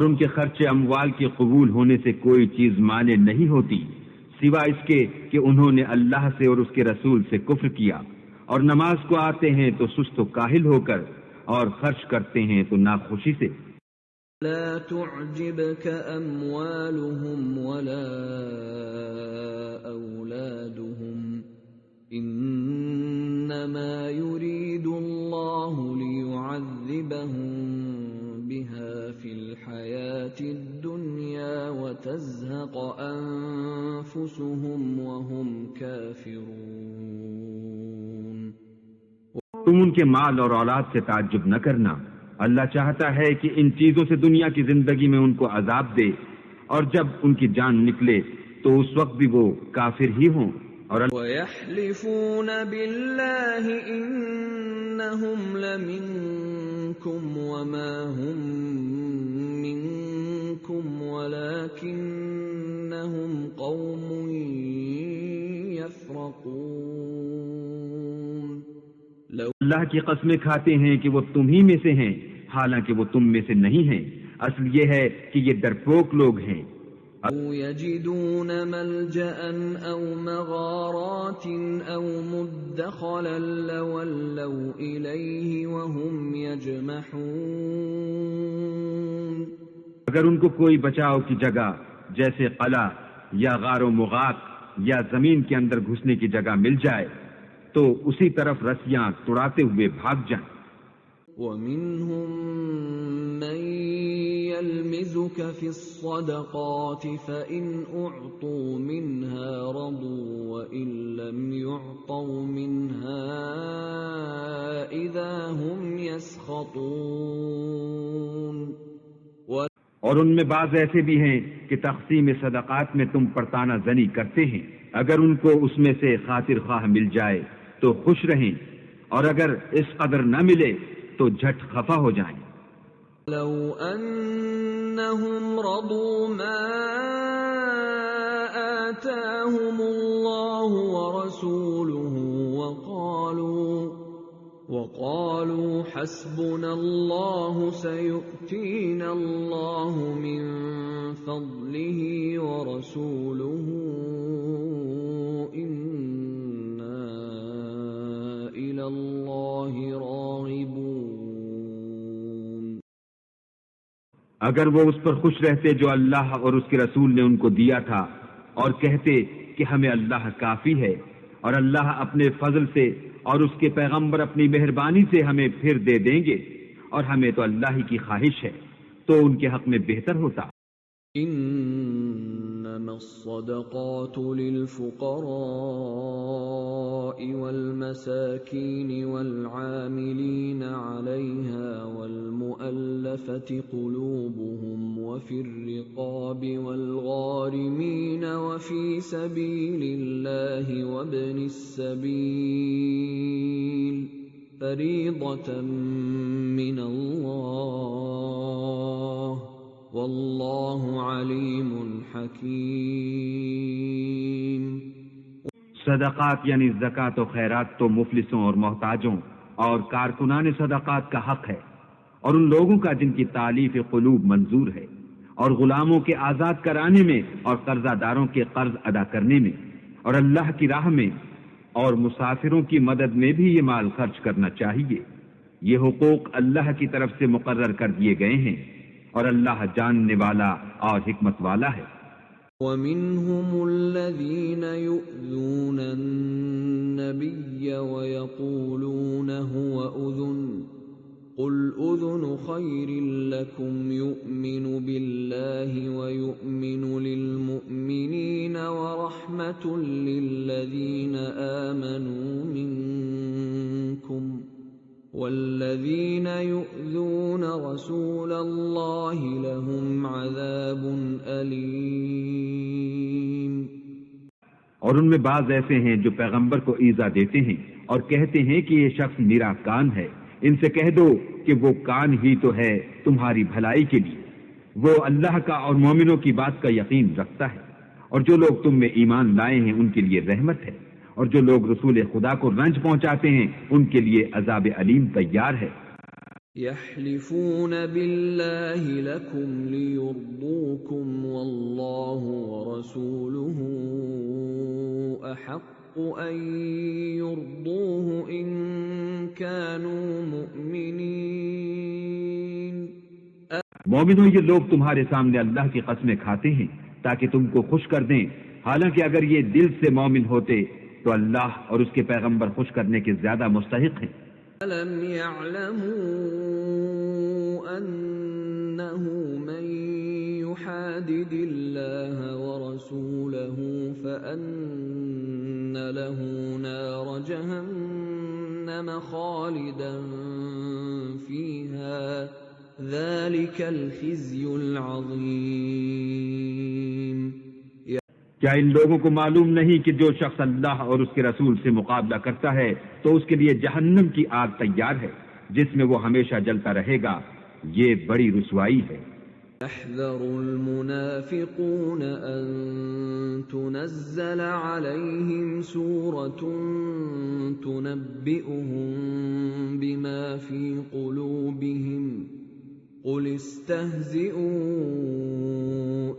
ان کے خرچ اموال کے قبول ہونے سے کوئی چیز مانع نہیں ہوتی سوا اس کے کہ انہوں نے اللہ سے اور اس کے رسول سے کفر کیا، اور نماز کو آتے ہیں تو سست و کاہل ہو کر، اور خرچ کرتے ہیں تو ناخوشی سے۔ لا تعجبك أموالهم ولا أولادهم إنما يريد الله ليعذبهم بها في الحياة الدنيا وتزهق أنفسهم وهم كافرون۔ تم ان کے مال اور اولاد سے تعجب نہ کرنا، اللہ چاہتا ہے کہ ان چیزوں سے دنیا کی زندگی میں ان کو عذاب دے، اور جب ان کی جان نکلے تو اس وقت بھی وہ کافر ہی ہوں۔ اور وَيَحْلِفُونَ بِاللَّهِ إِنَّهُمْ لَمِنكُمْ وَمَا هُمْ مِنكُمْ وَلَكِنَّهُمْ قَوْمٌ يَفْرَقُونَ۔ اللہ کی قسمیں کھاتے ہیں کہ وہ تم ہی میں سے ہیں، حالانکہ وہ تم میں سے نہیں ہیں، اصل یہ ہے کہ یہ ڈرپوک لوگ ہیں۔ أَوْ يَجِدُونَ مَلْجَأً أَوْ مَغَارَاتٍ أَوْ مُدَّخَلًا لَوَلَّوْا إِلَيْهِ وَهُمْ يَجْمَحُونَ۔ اگر ان کو کوئی بچاؤ کی جگہ جیسے قلعہ یا غار و مغاق یا زمین کے اندر گھسنے کی جگہ مل جائے تو اسی طرف رسیاں توڑاتے ہوئے بھاگ جائیں۔ وَمِنْهُمْ مَنْ يَلْمِزُكَ فِي الصَّدَقَاتِ فَإِنْ أُعْطُوا مِنْهَا رَضُوا وَإِنْ لَمْ يُعْطَوْا مِنْهَا إِذَا هُمْ يَسْخَطُونَ۔ اور ان میں بعض ایسے بھی ہیں کہ تقسیم صدقات میں تم پر تانا زنی کرتے ہیں، اگر ان کو اس میں سے خاطر خواہ مل جائے تو خوش رہیں، اور اگر اس قدر نہ ملے تو جھٹ خفا ہو جائیں۔ لو انہم رضوا ما آتاہم اللہ ورسولہ وقالوا حسبنا اللہ سیؤتینا اللہ من فضلہ ورسولہ انا الی اللہ راغبون۔ اگر وہ اس پر خوش رہتے جو اللہ اور اس کے رسول نے ان کو دیا تھا، اور کہتے کہ ہمیں اللہ کافی ہے، اور اللہ اپنے فضل سے اور اس کے پیغمبر اپنی مہربانی سے ہمیں پھر دے دیں گے، اور ہمیں تو اللہ ہی کی خواہش ہے، تو ان کے حق میں بہتر ہوتا۔ انما الصدقات للفقراء والمساكين والعاملين عليها والمؤلفة قلوبهم وفي الرقاب والغارمين وفي سبيل الله وابن السبيل فريضة من الله واللہ علیم حکیم۔ صدقات یعنی زکوٰۃ و خیرات تو مفلسوں اور محتاجوں اور کارکنان صدقات کا حق ہے، اور ان لوگوں کا جن کی تالیف قلوب منظور ہے، اور غلاموں کے آزاد کرانے میں، اور قرضہ داروں کے قرض ادا کرنے میں، اور اللہ کی راہ میں، اور مسافروں کی مدد میں بھی یہ مال خرچ کرنا چاہیے۔ یہ حقوق اللہ کی طرف سے مقرر کر دیے گئے ہیں، اور اللہ جاننے والا اور حکمت والا ہے۔ وَمِنْهُمُ الَّذِينَ يُؤْذُونَ النَّبِيَّ وَيَقُولُونَ هُوَ أُذُنٌ قُلْ أُذُنُ خَيْرٍ لَكُمْ يُؤْمِنُ بِاللَّهِ وَيُؤْمِنُ لِلْمُؤْمِنِينَ وَرَحْمَةٌ لِلَّذِينَ آمَنُوا مِنكُمْ والذین یؤذون رسول اللہ لهم عذاب علیم۔ اور ان میں بعض ایسے ہیں جو پیغمبر کو ایذا دیتے ہیں اور کہتے ہیں کہ یہ شخص میرا کان ہے، ان سے کہہ دو کہ وہ کان ہی تو ہے تمہاری بھلائی کے لیے، وہ اللہ کا اور مومنوں کی بات کا یقین رکھتا ہے، اور جو لوگ تم میں ایمان لائے ہیں ان کے لیے رحمت ہے، اور جو لوگ رسول خدا کو رنج پہنچاتے ہیں ان کے لیے عذاب علیم تیار ہے۔ يحلفون بالله لكم ليرضوكم والله ورسوله أحق أن يرضوه إن كانوا مؤمنين۔ مومنوں، یہ لوگ تمہارے سامنے اللہ کی قسمیں کھاتے ہیں تاکہ تم کو خوش کر دیں، حالانکہ اگر یہ دل سے مومن ہوتے تو اللہ اور اس کے پیغمبر خوش کرنے کے زیادہ مستحق ہیں۔ أَلَمْ يَعْلَمُوا أَنَّهُ مَن يُحَادِدِ اللَّهَ وَرَسُولَهُ فَأَنَّ لَهُ نَارَ جَهَنَّمَ خَالِدًا فِيهَا ذَلِكَ الْخِزْيُ الْعَظِيمُ۔ کیا ان لوگوں کو معلوم نہیں کہ جو شخص اللہ اور اس کے رسول سے مقابلہ کرتا ہے تو اس کے لیے جہنم کی آگ تیار ہے جس میں وہ ہمیشہ جلتا رہے گا، یہ بڑی رسوائی ہے۔ يحذر المنافقون أن تنزل عليهم سورة تنبئهم بما في قلوبهم قل استهزئوا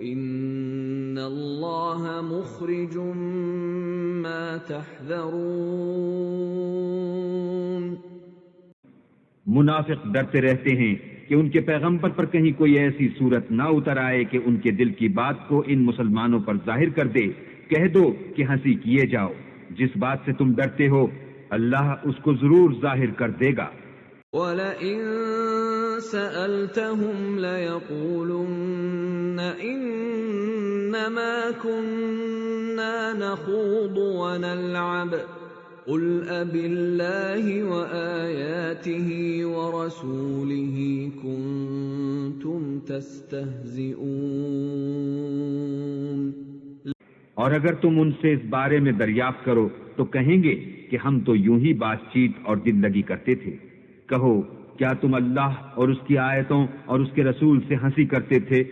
إن الله مخرج ما تحذرون۔ منافق ڈرتے رہتے ہیں کہ ان کے پیغمبر پر کہیں کوئی ایسی صورت نہ اتر آئے کہ ان کے دل کی بات کو ان مسلمانوں پر ظاہر کر دے۔ کہہ دو کہ ہنسی کیے جاؤ، جس بات سے تم ڈرتے ہو اللہ اس کو ضرور ظاہر کر دے گا۔ وَلَئِن سَأَلْتَهُمْ لَيَقُولُنَّ إِنَّمَا كُنَّا نَخُوضُ وَنَلْعَبُ قُلْ أَبِاللَّهِ وَآيَاتِهِ وَرَسُولِهِ كُنتُمْ تَسْتَهْزِئُونَ۔ اور اگر تم ان سے اس بارے میں دریافت کرو تو کہیں گے کہ ہم تو یوں ہی بات چیت اور دل لگی کرتے تھے۔ کہو کیا تم اللہ اور اس کی آیتوں اور اس کے رسول سے ہنسی کرتے تھے؟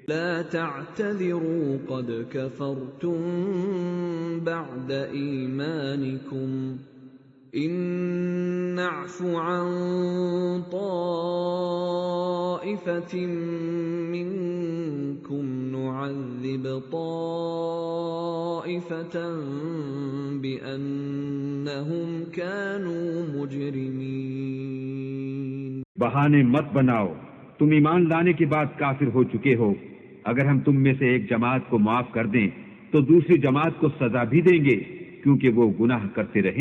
لا تعتذروا قد كفرتم بعد ایمانکم ان نعف عن طائفة منکم نعذب طائفة بأنهم كانوا مجرمین۔ بہانے مت بناؤ، تم ایمان لانے کے بعد کافر ہو چکے ہو۔ اگر ہم تم میں سے ایک جماعت کو معاف کر دیں تو دوسری جماعت کو سزا بھی دیں گے کیونکہ وہ گناہ کرتے رہے۔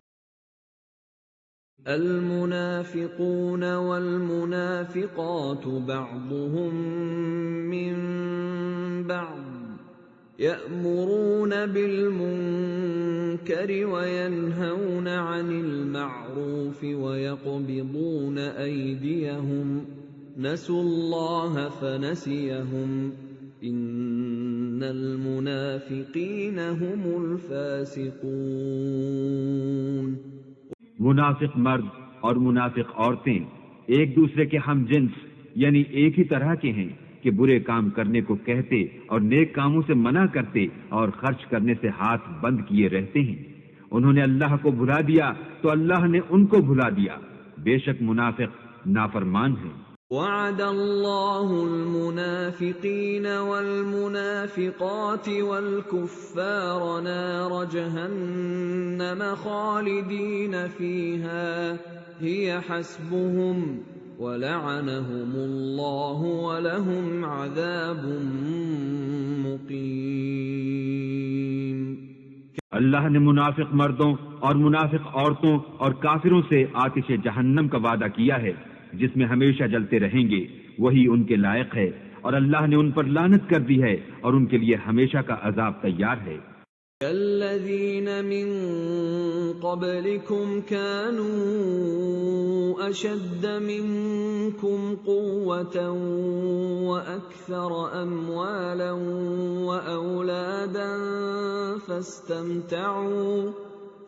المنافقون والمنافقات بعضهم من بعض يأمرون بالمنكر وينهون عن المعروف ويقبضون أيديهم نسوا الله فنسيهم ان المنافقین هم الفاسقون۔ منافق مرد اور منافق عورتیں ایک دوسرے کے ہم جنس یعنی ایک ہی طرح کے ہیں کہ برے کام کرنے کو کہتے اور نیک کاموں سے منع کرتے اور خرچ کرنے سے ہاتھ بند کیے رہتے ہیں۔ انہوں نے اللہ کو بھلا دیا تو اللہ نے ان کو بھلا دیا، بے شک منافق نافرمان ہیں۔ وعد اللہ المنافقین والمنافقات والکفار نار جہنم خالدین فیہا ہی حسبهم ولعنهم اللہ ولہم عذاب مقیم۔ اللہ نے منافق مردوں اور منافق عورتوں اور کافروں سے آتش جہنم کا وعدہ کیا ہے جس میں ہمیشہ جلتے رہیں گے، وہی ان کے لائق ہے، اور اللہ نے ان پر لعنت کر دی ہے اور ان کے لیے ہمیشہ کا عذاب تیار ہے۔ الذین من قبلکم كانوا اشد منکم قوة واکثر اموالا واولادا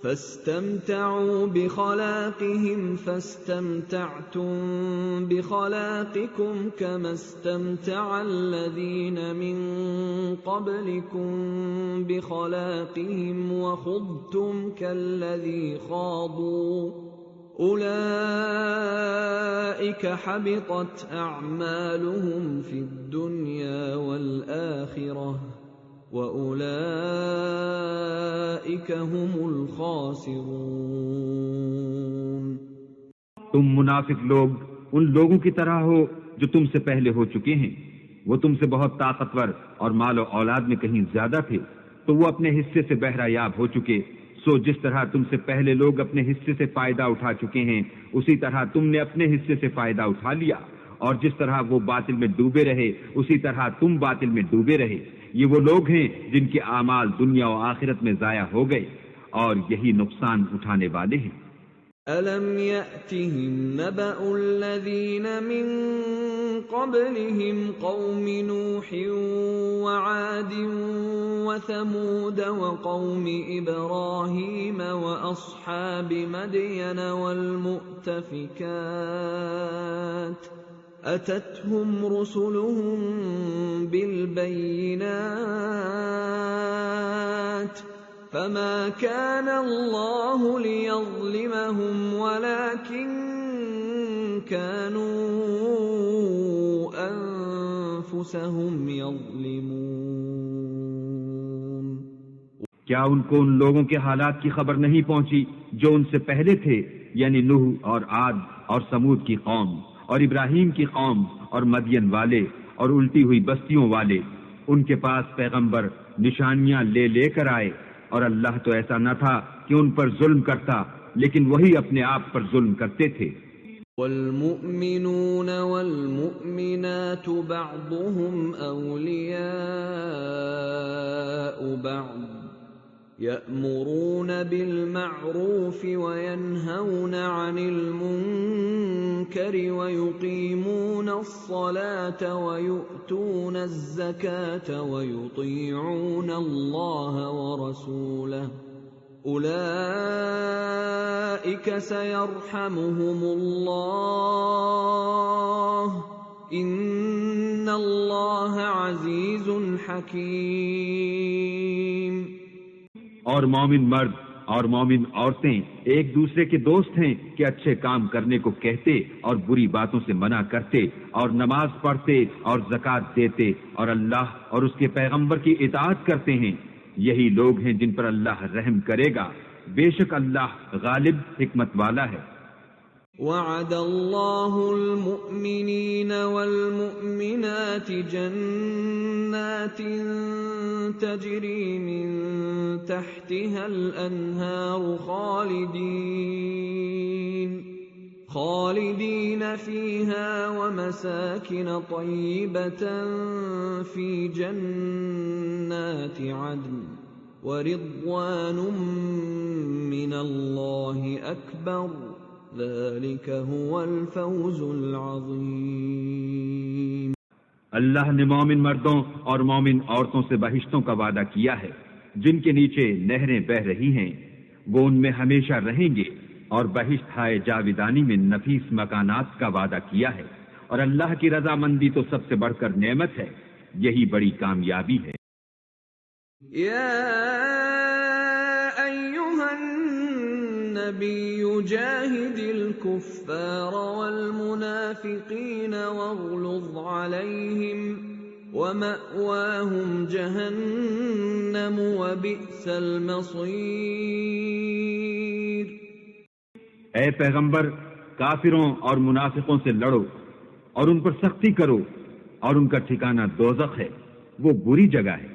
فاستمتعوا بخلاقهم فاستمتعتم بخلاقكم كما استمتع الذين من قبلكم بخلاقهم وخضتم كالذي خاضوا أولئك حبطت أعمالهم في الدنيا والآخرة وَأُولَئِكَ هُمُ الْخَاسِرُونَ۔ تم منافق لوگ ان لوگوں کی طرح ہو جو تم سے پہلے ہو چکے ہیں، وہ تم سے بہت طاقتور اور مال و اولاد میں کہیں زیادہ تھے، تو وہ اپنے حصے سے بہرہ یاب ہو چکے۔ سو جس طرح تم سے پہلے لوگ اپنے حصے سے فائدہ اٹھا چکے ہیں، اسی طرح تم نے اپنے حصے سے فائدہ اٹھا لیا، اور جس طرح وہ باطل میں ڈوبے رہے اسی طرح تم باطل میں ڈوبے رہے۔ یہ وہ لوگ ہیں جن کے اعمال دنیا و آخرت میں ضائع ہو گئے، اور یہی نقصان اٹھانے والے ہیں۔ أَلَمْ يَأْتِهِمْ نَبَأُ الَّذِينَ مِنْ قَبْلِهِمْ قَوْمِ نُوحٍ وَعَادٍ وَثَمُودَ وَقَوْمِ إِبْرَاهِيمَ وَأَصْحَابِ مَدْيَنَ وَالْمُؤْتَفِكَاتِ أَتَتْهُمْ رُسُلُهُم بِالْبَيِّنَاتِ فَمَا كَانَ اللَّهُ لِيَظْلِمَهُمْ وَلَكِنْ كَانُوا أَنفُسَهُمْ يَظْلِمُونَ۔ کیا ان کو ان لوگوں کے حالات کی خبر نہیں پہنچی جو ان سے پہلے تھے، یعنی نوح اور عاد اور سمود کی قوم اور ابراہیم کی قوم اور مدین والے اور الٹی ہوئی بستیوں والے؟ ان کے پاس پیغمبر نشانیاں لے لے کر آئے، اور اللہ تو ایسا نہ تھا کہ ان پر ظلم کرتا، لیکن وہی اپنے آپ پر ظلم کرتے تھے۔ والمؤمنون والمؤمنات بعضهم أولياء بعض يأمرون بالمعروف وينهون عن المنكر ويقيمون الصلاة ويؤتون الزكاة ويطيعون الله ورسوله أولئك سيرحمهم الله إن الله عزيز حكيم۔ اور مومن مرد اور مومن عورتیں ایک دوسرے کے دوست ہیں کہ اچھے کام کرنے کو کہتے اور بری باتوں سے منع کرتے اور نماز پڑھتے اور زکوٰۃ دیتے اور اللہ اور اس کے پیغمبر کی اطاعت کرتے ہیں۔ یہی لوگ ہیں جن پر اللہ رحم کرے گا، بے شک اللہ غالب حکمت والا ہے۔ وعد الله المؤمنين والمؤمنات جنات تجري من تحتها الأنهار خالدين فيها ومساكن طيبة في جنات عدن ورضوان من الله أكبر ذلك هو الفوز العظيم۔ اللہ نے مومن مردوں اور مومن عورتوں سے بہشتوں کا وعدہ کیا ہے جن کے نیچے نہریں بہہ رہی ہیں، وہ ان میں ہمیشہ رہیں گے، اور بہشت ہائے جاویدانی میں نفیس مکانات کا وعدہ کیا ہے، اور اللہ کی رضامندی تو سب سے بڑھ کر نعمت ہے، یہی بڑی کامیابی ہے۔ النبي جاهد الكفار والمنافقين واغلظ عليهم ومأواهم جهنم وبئس المصير۔ اے پیغمبر، کافروں اور منافقوں سے لڑو اور ان پر سختی کرو، اور ان کا ٹھکانہ دوزخ ہے، وہ بری جگہ ہے۔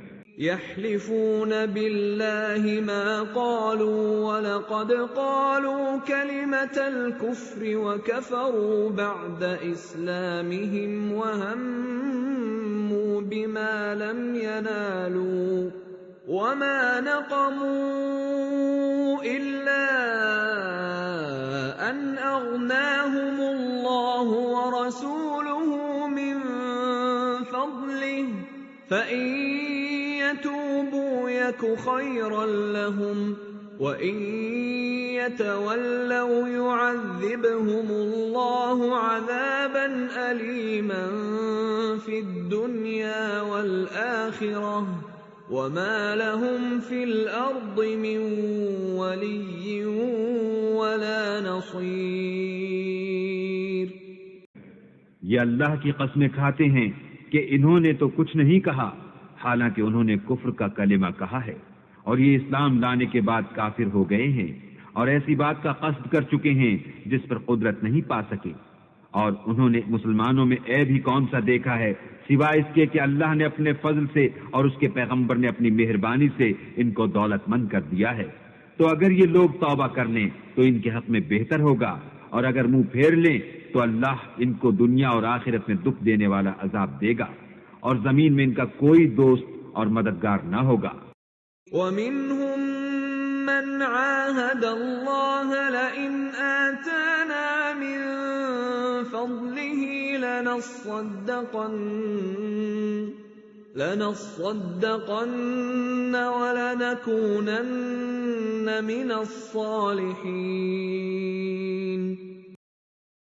يحلفون بالله ما قالوا ولقد قالوا كلمة الكفر وكفروا بعد إسلامهم وهموا بما لم ينالوا وما نقموا إلا أن أغناهم الله ورسوله من فضله فإن يتوبوا يك خيرا لهم وَإِن يَتَوَلَّوْا يُعَذِّبْهُمُ اللَّهُ عَذَابًا أَلِيمًا فِي الدُّنْيَا وَالْآخِرَةِ وَمَا لَهُمْ فِي الْأَرْضِ مِنْ وَلِيٍّ وَلَا نَصِيرٍ۔ یہ اللہ کی قسمیں کھاتے ہیں کہ انہوں نے تو کچھ نہیں کہا، حالانکہ انہوں نے کفر کا کلمہ کہا ہے، اور یہ اسلام لانے کے بعد کافر ہو گئے ہیں، اور ایسی بات کا قصد کر چکے ہیں جس پر قدرت نہیں پا سکے۔ اور انہوں نے مسلمانوں میں عیب ہی کون سا دیکھا ہے سوائے اس کے کہ اللہ نے اپنے فضل سے اور اس کے پیغمبر نے اپنی مہربانی سے ان کو دولت مند کر دیا ہے۔ تو اگر یہ لوگ توبہ کر لیں تو ان کے حق میں بہتر ہوگا، اور اگر منہ پھیر لیں تو اللہ ان کو دنیا اور آخرت میں دکھ دینے والا عذاب دے گا، اور زمین میں ان کا کوئی دوست اور مددگار نہ ہوگا۔ وَمِنْهُمْ مَنْ عَاهَدَ اللَّهَ لَئِنْ آتَانَا مِنْ فَضْلِهِ لَنَصَّدَّقَنَّ وَلَنَكُونَنَّ مِنَ الصَّالِحِينَ۔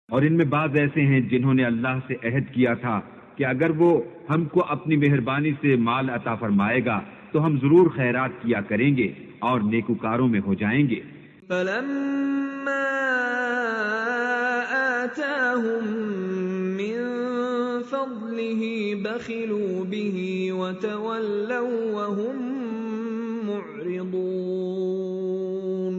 اور ان میں بعض ایسے ہیں جنہوں نے اللہ سے عہد کیا تھا کہ اگر وہ ہم کو اپنی مہربانی سے مال عطا فرمائے گا تو ہم ضرور خیرات کیا کریں گے اور نیکوکاروں میں ہو جائیں گے۔ فَلَمَّا آتَاهُم مِّن فَضْلِهِ بَخِلُوا بِهِ وَتَوَلَّوْا وَهُم مُّعْرِضُونَ۔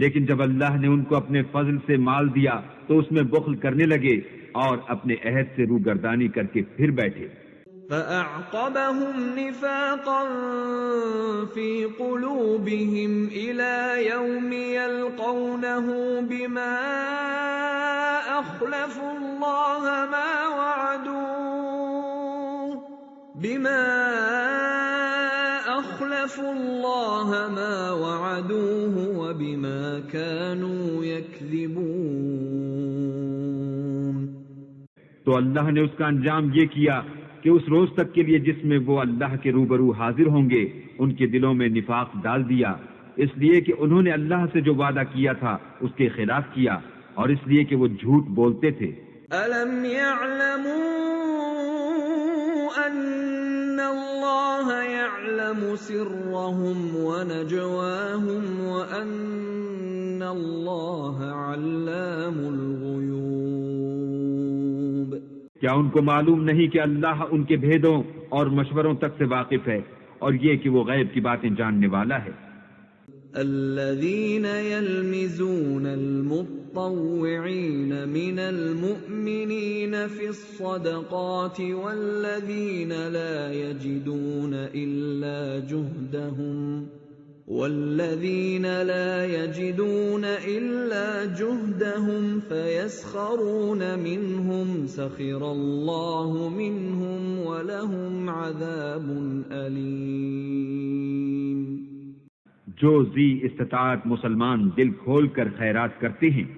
لیکن جب اللہ نے ان کو اپنے فضل سے مال دیا تو اس میں بخل کرنے لگے اور اپنے عہد سے روگردانی کر کے پھر بیٹھے۔ فَأَعْقَبَهُمْ نِفَاقًا فِي قُلُوبِهِمْ إِلَى يَوْمِ يَلْقَوْنَهُ بِمَا أَخْلَفُوا اللَّهَ مَا وَعَدُوهُ وَبِمَا كَانُوا يَكْذِبُونَ۔ تو اللہ نے اس کا انجام یہ کیا کہ اس روز تک کے لیے جس میں وہ اللہ کے روبرو حاضر ہوں گے ان کے دلوں میں نفاق ڈال دیا، اس لیے کہ انہوں نے اللہ سے جو وعدہ کیا تھا اس کے خلاف کیا، اور اس لیے کہ وہ جھوٹ بولتے تھے۔ أَلَمْ يَعْلَمُوا أَنَّ اللَّهَ يَعْلَمُ سِرَّهُمْ وَنَجْوَاهُمْ وَأَنَّ اللَّهَ عَلَّامُ الْغُيُوبِ۔ کیا ان کو معلوم نہیں کہ اللہ ان کے بھیدوں اور مشوروں تک سے واقف ہے، اور یہ کہ وہ غیب کی باتیں جاننے والا ہے۔ الذين يلمزون المطوعين من المؤمنين في الصدقات والذين لا يجدون إلا جهدهم فيسخرون منهم سخر الله منهم ولهم عذاب أليم۔ جو ذی استطاعت مسلمان دل کھول کر خیرات کرتے ہیں،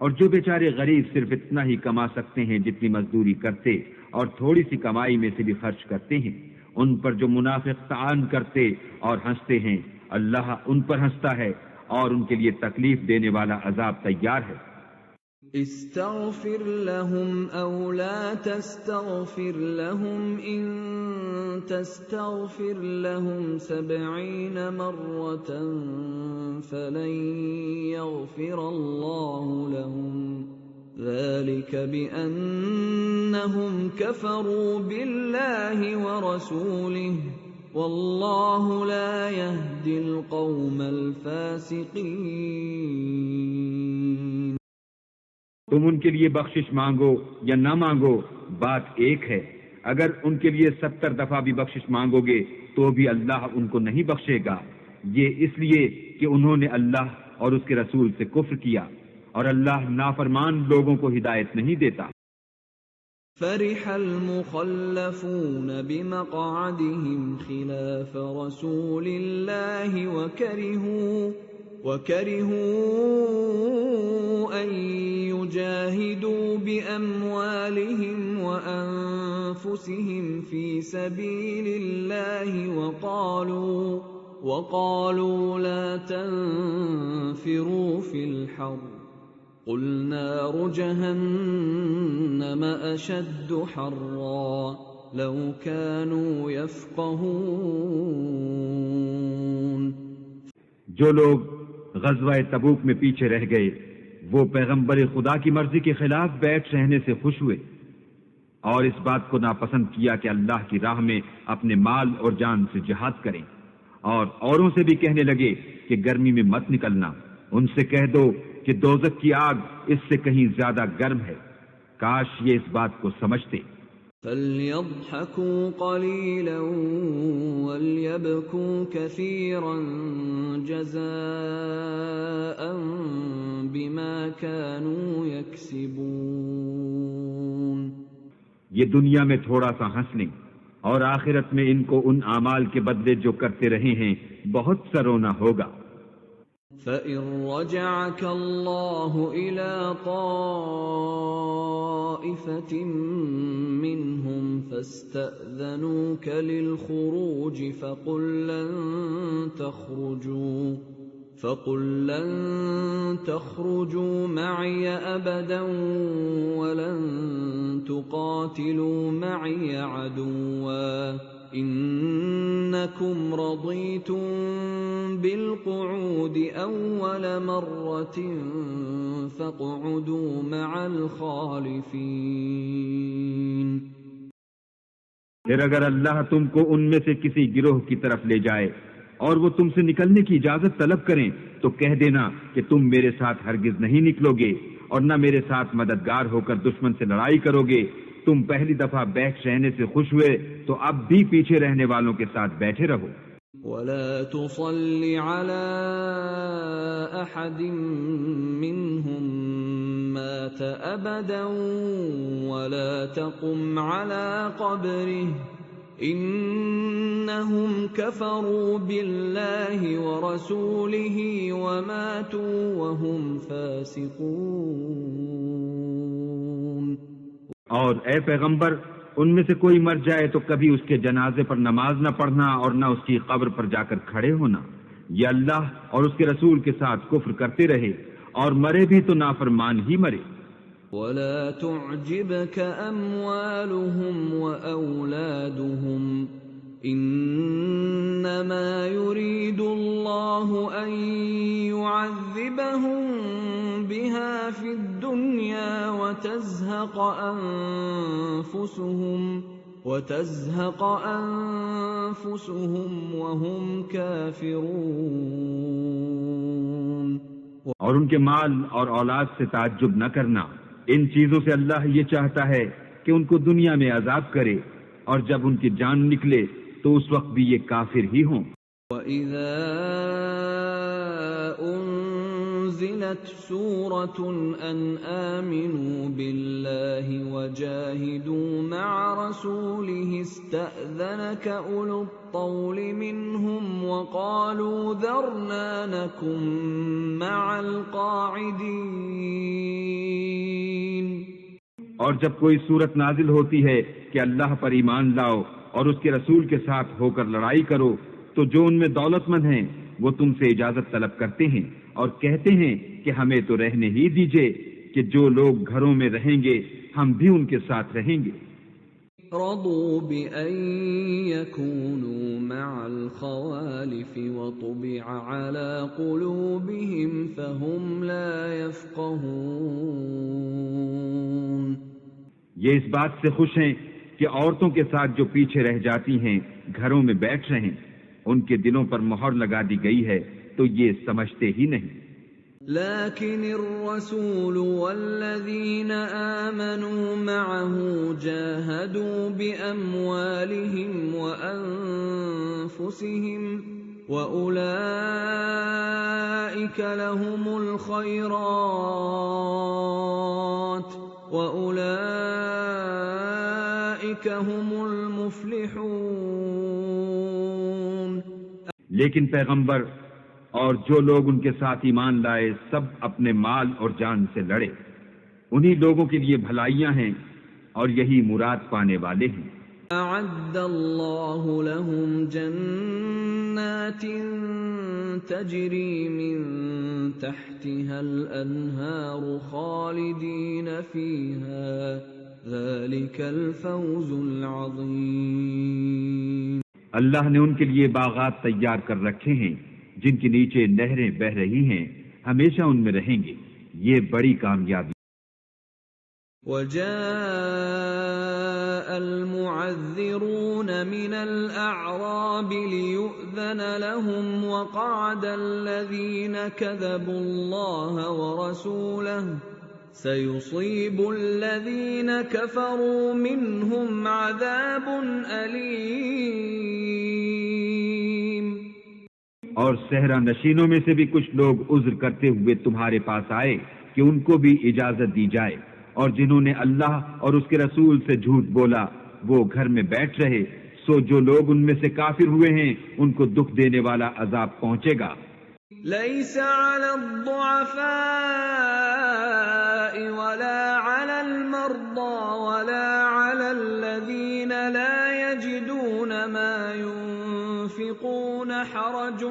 اور جو بیچارے غریب صرف اتنا ہی کما سکتے ہیں جتنی مزدوری کرتے اور تھوڑی سی کمائی میں سے بھی خرچ کرتے ہیں، ان پر جو منافق طعن کرتے اور ہنستے ہیں، اللہ ان پر ہنستا ہے اور ان کے لیے تکلیف دینے والا عذاب تیار ہے۔ استغفر لهم أو لا تستغفر لهم إن تستغفر لهم 70 مرة فلن يغفر الله لهم ذلك بأنهم كفروا بالله ورسوله والله لا يهدي القوم الفاسقين۔ تم ان کے لیے بخشش مانگو یا نہ مانگو، بات ایک ہے۔ اگر ان کے لیے 70 دفعہ بھی بخشش مانگو گے تو بھی اللہ ان کو نہیں بخشے گا، یہ اس لیے کہ انہوں نے اللہ اور اس کے رسول سے کفر کیا، اور اللہ نافرمان لوگوں کو ہدایت نہیں دیتا۔ فرح المخلفون بمقعدهم خلاف رسول الله وكرهوا أن يجاهدوا بأموالهم وأنفسهم في سبيل الله وقالوا لا تنفروا في الحر قل نار جهنم أشد حرا لو كانوا يفقهون۔ جو لوگ غزوہ تبوک میں پیچھے رہ گئے وہ پیغمبر خدا کی مرضی کے خلاف بیٹھ رہنے سے خوش ہوئے اور اس بات کو ناپسند کیا کہ اللہ کی راہ میں اپنے مال اور جان سے جہاد کریں، اور اوروں سے بھی کہنے لگے کہ گرمی میں مت نکلنا۔ ان سے کہہ دو کہ دوزخ کی آگ اس سے کہیں زیادہ گرم ہے، کاش یہ اس بات کو سمجھتے۔ فَلْيَضْحَكُوا قَلِيلًا وَلْيَبْكُوا كَثِيرًا جَزَاءً بِمَا كَانُوا يَكْسِبُونَ۔ یہ دنیا میں تھوڑا سا ہنس لیں اور آخرت میں ان کو ان اعمال کے بدلے جو کرتے رہے ہیں بہت سا رونا ہوگا۔ فَإِن رَّجَعَكَ اللَّهُ إِلَىٰ طَائِفَةٍ مِّنْهُمْ فَاسْتَأْذَنُوكَ لِلْخُرُوجِ فَقُل لَّن تَخْرُجُوا مَعِيَ أَبَدًا وَلَن تُقَاتِلُوا مَعِيَ عَدُوًّا إِنَّكُمْ رَضِيتُم بِالْقُعُودِ أَوَّلَ مَرَّةٍ فَاقْعُدُوا مَعَ الْخَالِفِينَ۔ پھر اگر اللہ تم کو ان میں سے کسی گروہ کی طرف لے جائے اور وہ تم سے نکلنے کی اجازت طلب کریں تو کہہ دینا کہ تم میرے ساتھ ہرگز نہیں نکلو گے اور نہ میرے ساتھ مددگار ہو کر دشمن سے لڑائی کرو گے۔ تم پہلی دفعہ بیٹھ رہنے سے خوش ہوئے تو اب بھی پیچھے رہنے والوں کے ساتھ بیٹھے رہو۔ وَلَا تُصَلِّ عَلَىٰ أَحَدٍ مِّنْهُم مَّاتَ أَبَدًا وَلَا تَقُمْ عَلَىٰ قَبْرِهِ إِنَّهُمْ كَفَرُوا بِاللَّهِ وَرَسُولِهِ وَمَاتُوا وَهُمْ فَاسِقُونَ۔ اور اے پیغمبر ان میں سے کوئی مر جائے تو کبھی اس کے جنازے پر نماز نہ پڑھنا اور نہ اس کی قبر پر جا کر کھڑے ہونا۔ یہ اللہ اور اس کے رسول کے ساتھ کفر کرتے رہے اور مرے بھی تو نافرمان ہی مرے۔ وَلَا تُعْجِبْكَ أَمْوَالُهُمْ وَأَوْلَادُهُمْ إِنَّمَا يُرِيدُ اللَّهُ أَن يُعَذِّبَهُم بِهَا فِي الدُّنْيَا وَتَزْهَقَ أَنفُسُهُمْ وَهُمْ كَافِرُونَ۔ اور ان کے مال اور اولاد سے تعجب نہ کرنا، ان چیزوں سے اللہ یہ چاہتا ہے کہ ان کو دنیا میں عذاب کرے اور جب ان کی جان نکلے تو اس وقت بھی یہ کافر ہی ہوں۔ وَإِذَا أُنزِلَتْ سُورَةٌ أَنْ آمِنُوا بِاللَّهِ وَجَاهِدُوا مَعَ رَسُولِهِ اسْتَأْذَنَكَ أُولُو الطَّوْلِ مِنْهُمْ وَقَالُوا ذَرْنَا نَكُن مَّعَ الْقَاعِدِينَ۔ اور جب کوئی صورت نازل ہوتی ہے کہ اللہ پر ایمان لاؤ اور اس کے رسول کے ساتھ ہو کر لڑائی کرو تو جو ان میں دولت مند ہیں وہ تم سے اجازت طلب کرتے ہیں اور کہتے ہیں کہ ہمیں تو رہنے ہی دیجئے کہ جو لوگ گھروں میں رہیں گے ہم بھی ان کے ساتھ رہیں گے۔ رضوا بأن يكونوا مع الخوالف وطبع على قلوبهم فهم لا يفقهون۔ یہ اس بات سے خوش ہیں کہ عورتوں کے ساتھ جو پیچھے رہ جاتی ہیں گھروں میں بیٹھ رہیں، ان کے دلوں پر مہر لگا دی گئی ہے تو یہ سمجھتے ہی نہیں۔ لكن الرسول والذين آمنوا معه جاهدوا بأموالهم وأنفسهم وأولئك لهم الخيرات وأولئك هم المفلحون۔ لیکن پیغمبر اور جو لوگ ان کے ساتھ ایمان لائے سب اپنے مال اور جان سے لڑے، انہی لوگوں کے لیے بھلائیاں ہیں اور یہی مراد پانے والے ہیں۔ أعد الله لهم جنات جنات تجري من تحتها الأنهار خالدين فيها ذلك الفوز العظيم۔ اللہ نے ان کے لیے باغات تیار کر رکھے ہیں جن کے نیچے نہریں بہ رہی ہیں، ہمیشہ ان میں رہیں گے، یہ بڑی کامیابی۔ وجاء المعذرون من الأعراب ليؤذن لهم وقعد الذين كذبوا الله ورسوله سيصيب الذين كفروا منهم عذاب أليم۔ اور صحرا نشینوں میں سے بھی کچھ لوگ عذر کرتے ہوئے تمہارے پاس آئے کہ ان کو بھی اجازت دی جائے، اور جنہوں نے اللہ اور اس کے رسول سے جھوٹ بولا وہ گھر میں بیٹھ رہے، سو جو لوگ ان میں سے کافر ہوئے ہیں ان کو دکھ دینے والا عذاب پہنچے گا۔ ليس على الضعفاء ولا على المرضى ولا على الذين لا يجدون ما ينفقون حرج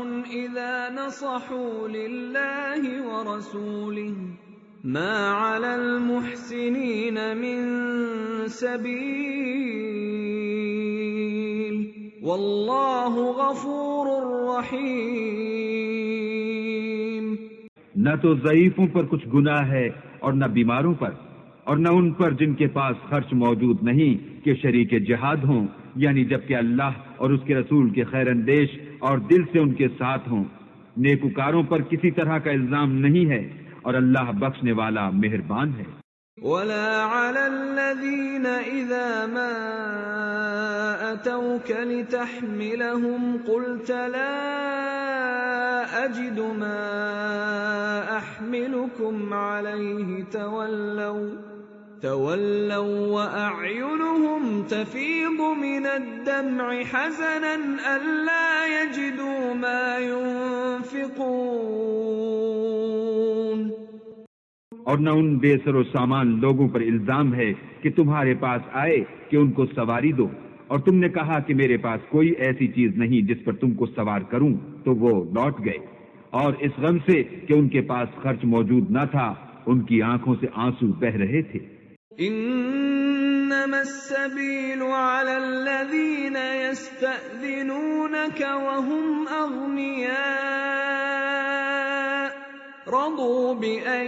إذا نصحوا لله ورسوله ما على المحسنين من سبيل والله غفور رحيم۔ نہ تو ضعیفوں پر کچھ گناہ ہے اور نہ بیماروں پر، اور نہ ان پر جن کے پاس خرچ موجود نہیں کہ شریک جہاد ہوں، یعنی جبکہ اللہ اور اس کے رسول کے خیر اندیش اور دل سے ان کے ساتھ ہوں۔ نیکوکاروں پر کسی طرح کا الزام نہیں ہے اور اللہ بخشنے والا مہربان ہے۔ ولا على الذين إذا ما أتوك لتحملهم قلت لا أجد ما أحملكم عليه تولوا وأعينهم تفيض من الدمع حزنا ألا يجدوا ما ينفقون۔ اور نہ ان بے سر و سامان لوگوں پر الزام ہے کہ تمہارے پاس آئے کہ ان کو سواری دو، اور تم نے کہا کہ میرے پاس کوئی ایسی چیز نہیں جس پر تم کو سوار کروں، تو وہ لوٹ گئے، اور اس غم سے کہ ان کے پاس خرچ موجود نہ تھا ان کی آنکھوں سے آنسو بہ رہے تھے۔ انما السبيل على الذين يستأذنونك وهم أغنياء رضوا بأن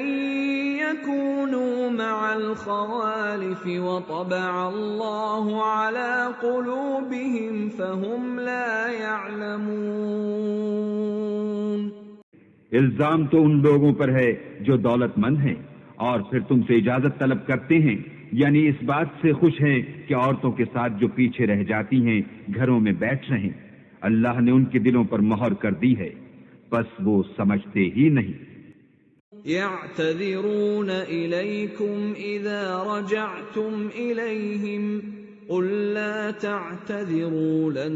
يكونوا مع الخوالف وطبع الله على قلوبهم فهم لا يعلمون۔ الزام تو ان لوگوں پر ہے جو دولت مند ہیں اور پھر تم سے اجازت طلب کرتے ہیں، یعنی اس بات سے خوش ہیں کہ عورتوں کے ساتھ جو پیچھے رہ جاتی ہیں گھروں میں بیٹھ رہیں۔ اللہ نے ان کے دلوں پر مہر کر دی ہے، بس وہ سمجھتے ہی نہیں۔ يعتذرون إليكم إذا رجعتم إليهم قل لا تعتذروا لن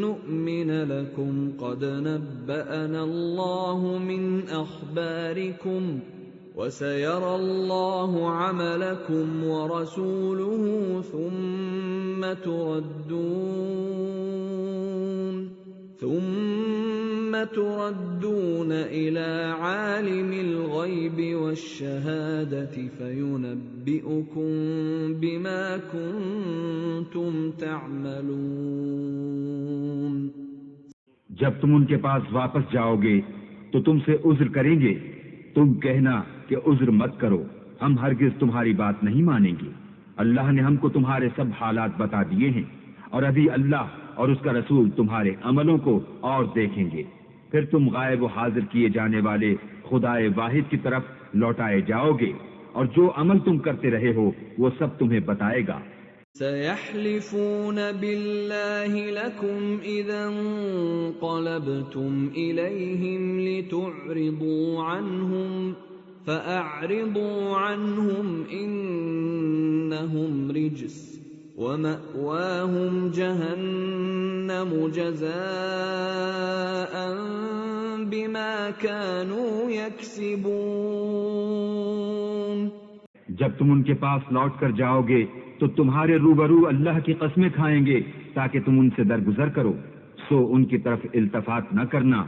نؤمن لكم قد نبأنا الله من أخباركم وسيرى الله عملكم ورسوله ثم تردون إلى عالم الغيب والشهادة فينبئكم بما كنتم تعملون۔ جب تم ان کے پاس واپس جاؤ گے تو تم سے عذر کریں گے، تم کہنا کہ عذر مت کرو، ہم ہرگز تمہاری بات نہیں مانیں گے۔ اللہ نے ہم کو تمہارے سب حالات بتا دیے ہیں، اور ابھی اللہ اور اس کا رسول تمہارے عملوں کو اور دیکھیں گے، پھر تم غائب و حاضر کیے جانے والے خدائے واحد کی طرف لوٹائے جاؤ گے، اور جو عمل تم کرتے رہے ہو وہ سب تمہیں بتائے گا۔ سيحلفون بالله لكم إذا انقلبتم إليهم لتعرضوا عنهم فأعرضوا عنهم إنهم رجس ومأواهم جهنم جزاء بما كانوا يكسبون۔ جب تم ان کے پاس لوٹ کر جاؤ گے تو تمہارے روبرو اللہ کی قسمیں کھائیں گے تاکہ تم ان سے درگزر کرو، سو ان کی طرف التفات نہ کرنا،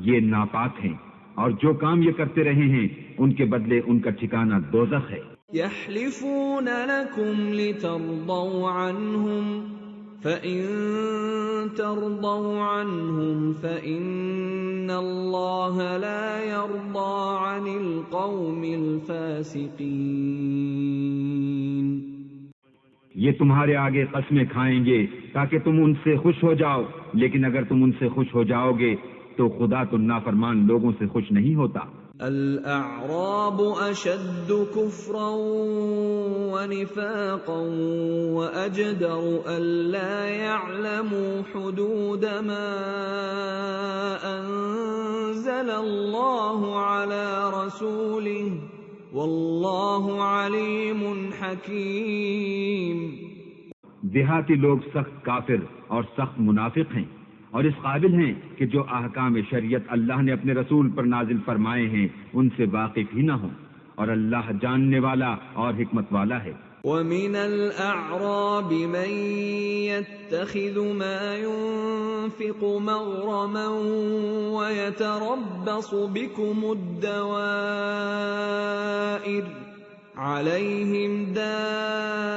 یہ ناپاک ہیں، اور جو کام یہ کرتے رہے ہیں ان کے بدلے ان کا ٹھکانہ دوزخ ہے۔ يحلفون لكم لترضوا عنهم فإن ترضوا عنهم فإن الله لا يرضى عن القوم الفاسقين۔ یہ تمہارے آگے قسمیں کھائیں گے تاکہ تم ان سے خوش ہو جاؤ، لیکن اگر تم ان سے خوش ہو جاؤ گے تو خدا تو نافرمان لوگوں سے خوش نہیں ہوتا۔ الأعراب أشد كفرا ونفاقا وأجدر ألا يعلموا حدود ما أنزل الله على رسوله والله عليم حكيم۔ دیہاتی لوگ سخت کافر اور سخت منافق ہیں، اور اس قابل ہیں کہ جو احکام شریعت اللہ نے اپنے رسول پر نازل فرمائے ہیں ان سے واقف ہی نہ ہوں، اور اللہ جاننے والا اور حکمت والا ہے۔ وَمِنَ الْأَعْرَابِ مَن يَتَّخِذُ مَا يُنفِقُ مَغْرَمًا وَيَتَرَبَّصُ بِكُمُ الدَّوَائِرَ عَلَيْهِمْ دَائِرَةُ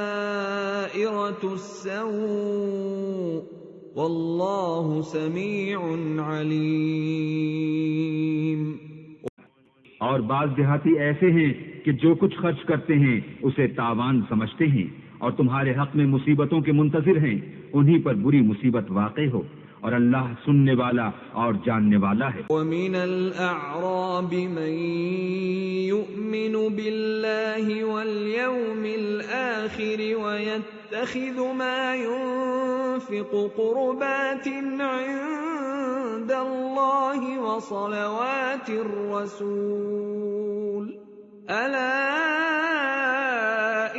السَّوْءِ وَاللَّهُ سَمِيعٌ عَلِيمٌ۔ اور بعض دیہاتی ایسے ہیں کہ جو کچھ خرچ کرتے ہیں اسے تاوان سمجھتے ہیں، اور تمہارے حق میں مصیبتوں کے منتظر ہیں، انہی پر بری مصیبت واقع ہو، اور اللہ سننے والا اور جاننے والا ہے۔ وَمِنَ الْأَعْرَابِ مَن يُؤْمِنُ بِاللَّهِ وَالْيَوْمِ الْآخِرِ وَيَتَّخِذُ مَا يُنفِقُ قُرُبَاتٍ عِندَ اللَّهِ وَصَلَوَاتِ الرَّسُولِ أَلَا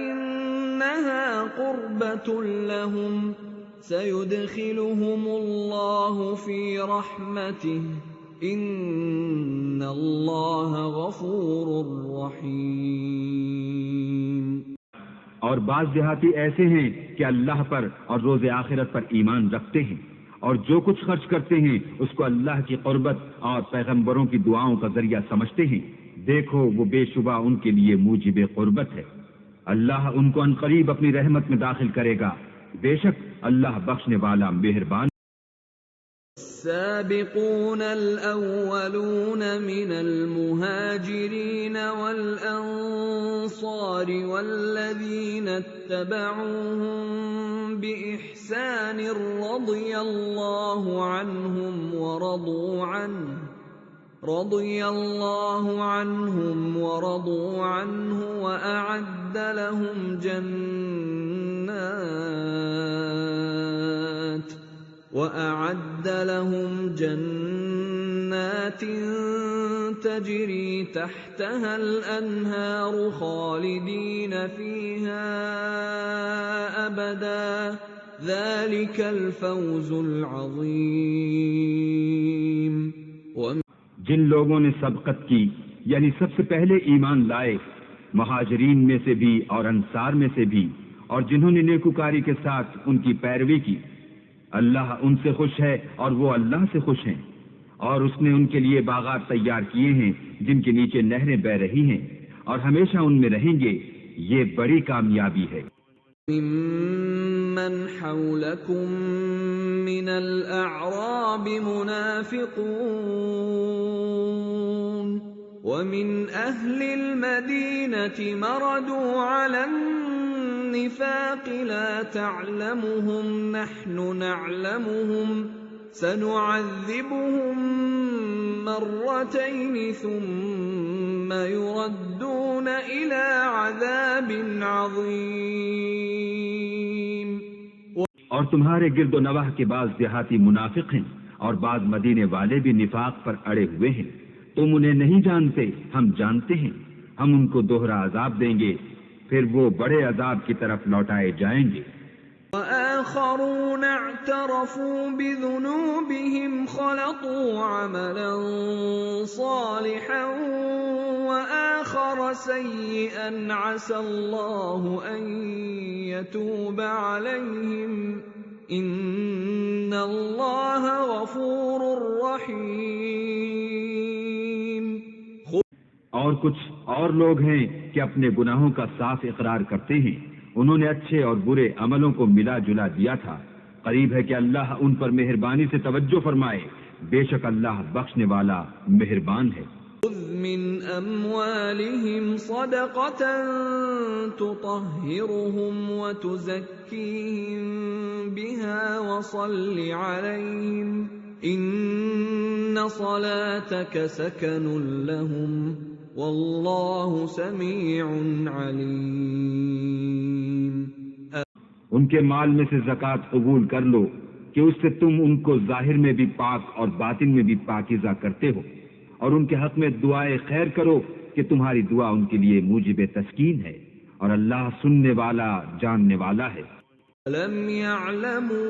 إِنَّهَا قُرْبَةٌ لَهُمْ سَيُدْخِلُهُمُ اللَّهُ فِي رَحْمَتِهِ إِنَّ اللَّهَ غَفُورٌ رَّحِيمٌ۔ اور بعض دیہاتی ایسے ہیں کہ اللہ پر اور روز آخرت پر ایمان رکھتے ہیں، اور جو کچھ خرچ کرتے ہیں اس کو اللہ کی قربت اور پیغمبروں کی دعاؤں کا ذریعہ سمجھتے ہیں، دیکھو وہ بے شبہ ان کے لیے موجب قربت ہے۔ اللہ ان کو عنقریب اپنی رحمت میں داخل کرے گا، بے شک اللہ بخشنے والا مہربان۔ السابقون الأولون من المهاجرين والأنصار والذين اتبعوهم بإحسان رضي الله عنهم ورضوا عنه وأعد لهم جنات تجري تحتها الأنهار خالدين فيها أبدا ذلك الفوز العظيم۔ جن لوگوں نے سبقت کی یعنی سب سے پہلے ایمان لائے، مہاجرین میں سے بھی اور انصار میں سے بھی، اور جنہوں نے نیکوکاری کے ساتھ ان کی پیروی کی، اللہ ان سے خوش ہے اور وہ اللہ سے خوش ہیں، اور اس نے ان کے لیے باغات تیار کیے ہیں جن کے نیچے نہریں بہ رہی ہیں، اور ہمیشہ ان میں رہیں گے، یہ بڑی کامیابی ہے۔ ممن حولكم من الأعراب منافقون ومن أهل المدينة مردوا على النفاق لا تعلمهم نحن نعلمهم سنعذبهم مرتين ثم يردون إلى عذاب عظيم۔ اور تمہارے گرد و نواح کے بعض دیہاتی منافق ہیں اور بعض مدینے والے بھی نفاق پر اڑے ہوئے ہیں، تم انہیں نہیں جانتے، ہم جانتے ہیں، ہم ان کو دوہرا عذاب دیں گے، پھر وہ بڑے عذاب کی طرف لوٹائے جائیں گے۔ وآخرون اعترفوا بذنوبهم خلطوا عملا صالحا وآخر سيئا عسى الله أن يتوب عليهم ان اللہ غفور رحیم۔ اور کچھ اور لوگ ہیں کہ اپنے گناہوں کا صاف اقرار کرتے ہیں، انہوں نے اچھے اور برے عملوں کو ملا جلا دیا تھا، قریب ہے کہ اللہ ان پر مہربانی سے توجہ فرمائے، بے شک اللہ بخشنے والا مہربان ہے۔ خذ من اموالهم صدقة تطهرهم وتزكيهم بها وصل عليهم ان صلاتك سكن لهم والله سميع عليم۔ ان کے مال میں سے زکوٰۃ قبول کر لو کہ اس سے تم ان کو ظاہر میں بھی پاک اور باطن میں بھی پاکیزہ کرتے ہو، اور ان کے حق میں دعائے خیر کرو کہ تمہاری دعا ان کے لیے موجب تسکین ہے، اور اللہ سننے والا جاننے والا ہے۔ أَلَمْ يَعْلَمُوا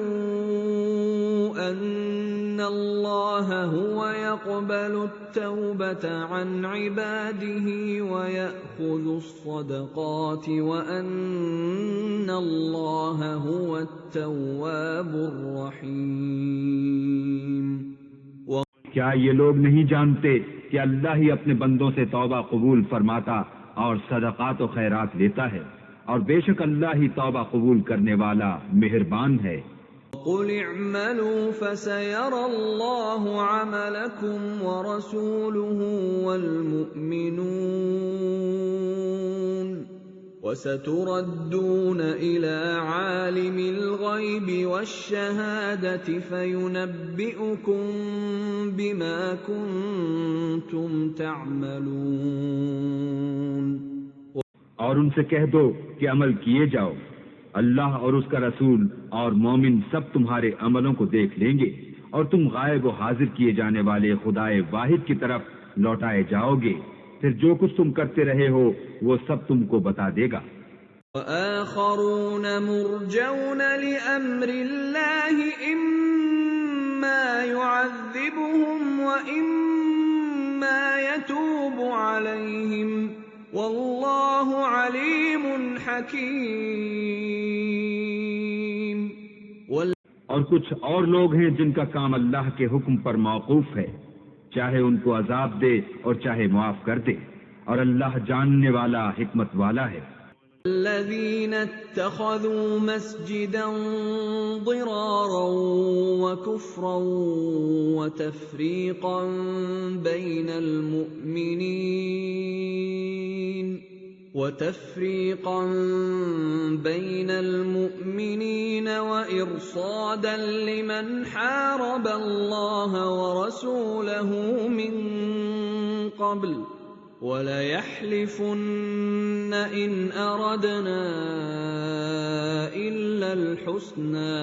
أَنَّ اللَّهَ هُوَ يَقْبَلُ التَّوْبَةَ عَنْ عِبَادِهِ وَيَأْخُذُ الصَّدَقَاتِ وَأَنَّ اللَّهَ هُوَ التَّوَّابُ الرَّحِيمُ۔ کیا یہ لوگ نہیں جانتے کہ اللہ ہی اپنے بندوں سے توبہ قبول فرماتا اور صدقات و خیرات لیتا ہے، اور بے شک اللہ ہی توبہ قبول کرنے والا مہربان ہے۔ قُلِ اعْمَلُوا فَسَيَرَى اللَّهُ عَمَلَكُمْ وَرَسُولُهُ وَالْمُؤْمِنُونَ وَسَتُرَدُّونَ إِلَى عَالِمِ الْغَيْبِ وَالشَّهَادَةِ فَيُنَبِّئُكُم بِمَا كُنتُمْ تَعْمَلُونَ۔ اور ان سے کہہ دو کہ عمل کیے جاؤ، اللہ اور اس کا رسول اور مومن سب تمہارے عملوں کو دیکھ لیں گے، اور تم غائب و حاضر کیے جانے والے خدائے واحد کی طرف لوٹائے جاؤ گے، پھر جو کچھ تم کرتے رہے ہو وہ سب تم کو بتا دے گا۔ وَآخَرُونَ مُرْجَوْنَ لِأَمْرِ اللَّهِ إِمَّا يُعَذِّبُهُمْ وَإِمَّا يَتُوبُ عَلَيْهِمْ وَاللَّهُ عَلِيمٌ حَكِيمٌ۔ اور کچھ اور لوگ ہیں جن کا کام اللہ کے حکم پر موقوف ہے، چاہے ان کو عذاب دے اور چاہے معاف کر دے، اور اللہ جاننے والا حکمت والا ہے۔ الذين اتخذوا مسجدا ضرارا وكفرا وتفريقا بين المؤمنين وإرصادا لمن حارب الله ورسوله من قبل وَلَيَحْلِفُنَّ إِنْ أَرَدْنَا إِلَّا الْحُسْنَى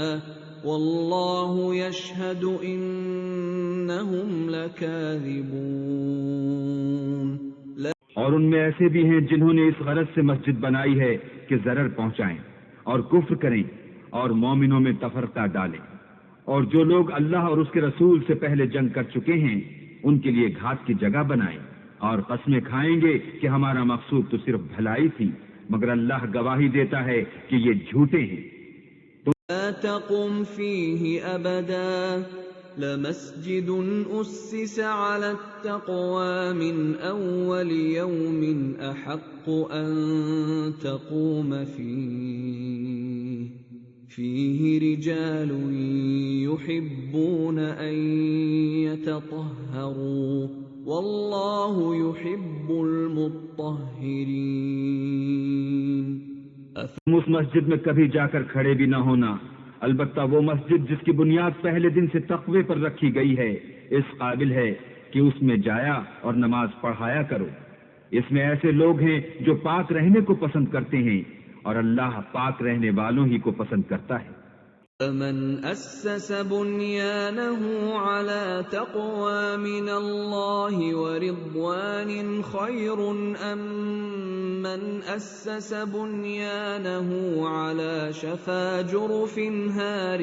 وَاللَّهُ يَشْهَدُ إِنَّهُمْ لَكَاذِبُونَ۔ اور ان میں ایسے بھی ہیں جنہوں نے اس غرض سے مسجد بنائی ہے کہ ضرر پہنچائیں اور کفر کریں اور مومنوں میں تفرقہ ڈالیں، اور جو لوگ اللہ اور اس کے رسول سے پہلے جنگ کر چکے ہیں ان کے لیے گھات کی جگہ بنائیں، اور قسمیں کھائیں گے کہ ہمارا مقصود تو صرف بھلائی تھی، مگر اللہ گواہی دیتا ہے کہ یہ جھوٹے ہیں۔ لا تقم فيه أبدا لمسجد أسس على التقوى من أول يوم أحق أن تقوم فيه رجال يحبون أن يتطهروا واللہ یحب المطہرین۔ تم اس مسجد میں کبھی جا کر کھڑے بھی نہ ہونا، البتہ وہ مسجد جس کی بنیاد پہلے دن سے تقوی پر رکھی گئی ہے اس قابل ہے کہ اس میں جایا اور نماز پڑھایا کرو۔ اس میں ایسے لوگ ہیں جو پاک رہنے کو پسند کرتے ہیں، اور اللہ پاک رہنے والوں ہی کو پسند کرتا ہے۔ فَمَنْ أَسَّسَ بُنْيَانَهُ عَلَى تَقْوَى مِنَ اللَّهِ وَرِضْوَانٍ خَيْرٌ أَمْ مَنْ أَسَّسَ بُنْيَانَهُ عَلَى شَفَا جُرُفٍ هَارٍ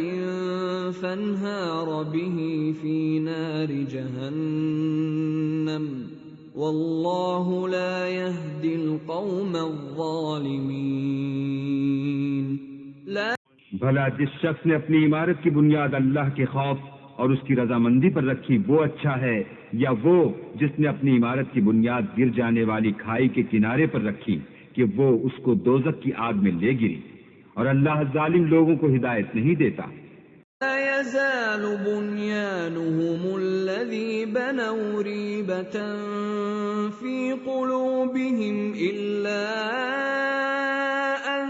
فَانْهَارَ بِهِ فِي نَارِ جَهَنَّمَ وَاللَّهُ لَا يَهْدِي الْقَوْمَ الظَّالِمِينَ۔ بھلا جس شخص نے اپنی عمارت کی بنیاد اللہ کے خوف اور اس کی رضامندی پر رکھی وہ اچھا ہے، یا وہ جس نے اپنی عمارت کی بنیاد گر جانے والی کھائی کے کنارے پر رکھی کہ وہ اس کو دوزخ کی آگ میں لے گری، اور اللہ ظالم لوگوں کو ہدایت نہیں دیتا۔ لا يزال بنيانهم الذي بنوا ريبة في قلوبهم إلا أن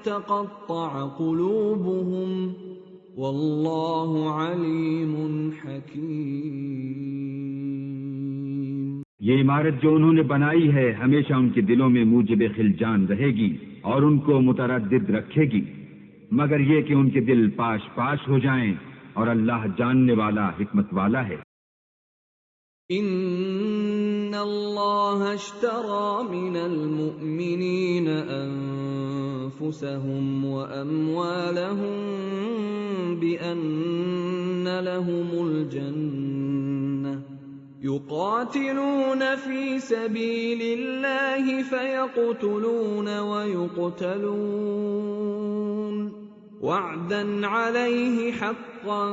تقطع قلوبهم والله عليم حكيم۔ یہ عمارت جو انہوں نے بنائی ہے ہمیشہ ان کے دلوں میں موجب خلجان رہے گی اور ان کو متردد رکھے گی، مگر یہ کہ ان کے دل پاش پاش ہو جائیں، اور اللہ جاننے والا حکمت والا ہے۔ ان اللہ اشترى من المؤمنین انفسهم واموالهم بان لهم الجنة يقاتلون في سبيل الله فيقتلون ويقتلون وعدا عليه حقا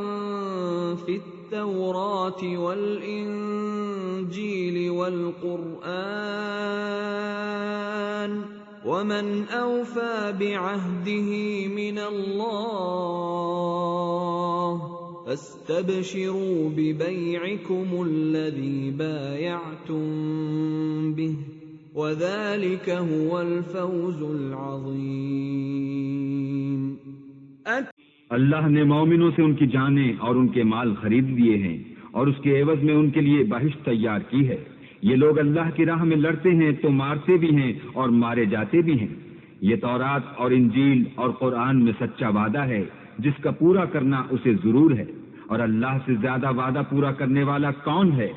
في التوراة والإنجيل والقرآن ومن أوفى بعهده من الله فاستبشروا ببيعكم الذي بايعتم به وذلك هو الفوز العظيم۔ اللہ نے مومنوں سے ان کی جانیں اور ان کے مال خرید لیے ہیں، اور اس کے عوض میں ان کے لیے بہشت تیار کی ہے۔ یہ لوگ اللہ کی راہ میں لڑتے ہیں تو مارتے بھی ہیں اور مارے جاتے بھی ہیں۔ یہ تورات اور انجیل اور قرآن میں سچا وعدہ ہے جس کا پورا کرنا اسے ضرور ہے، اور اللہ سے زیادہ وعدہ پورا کرنے والا کون ہے؟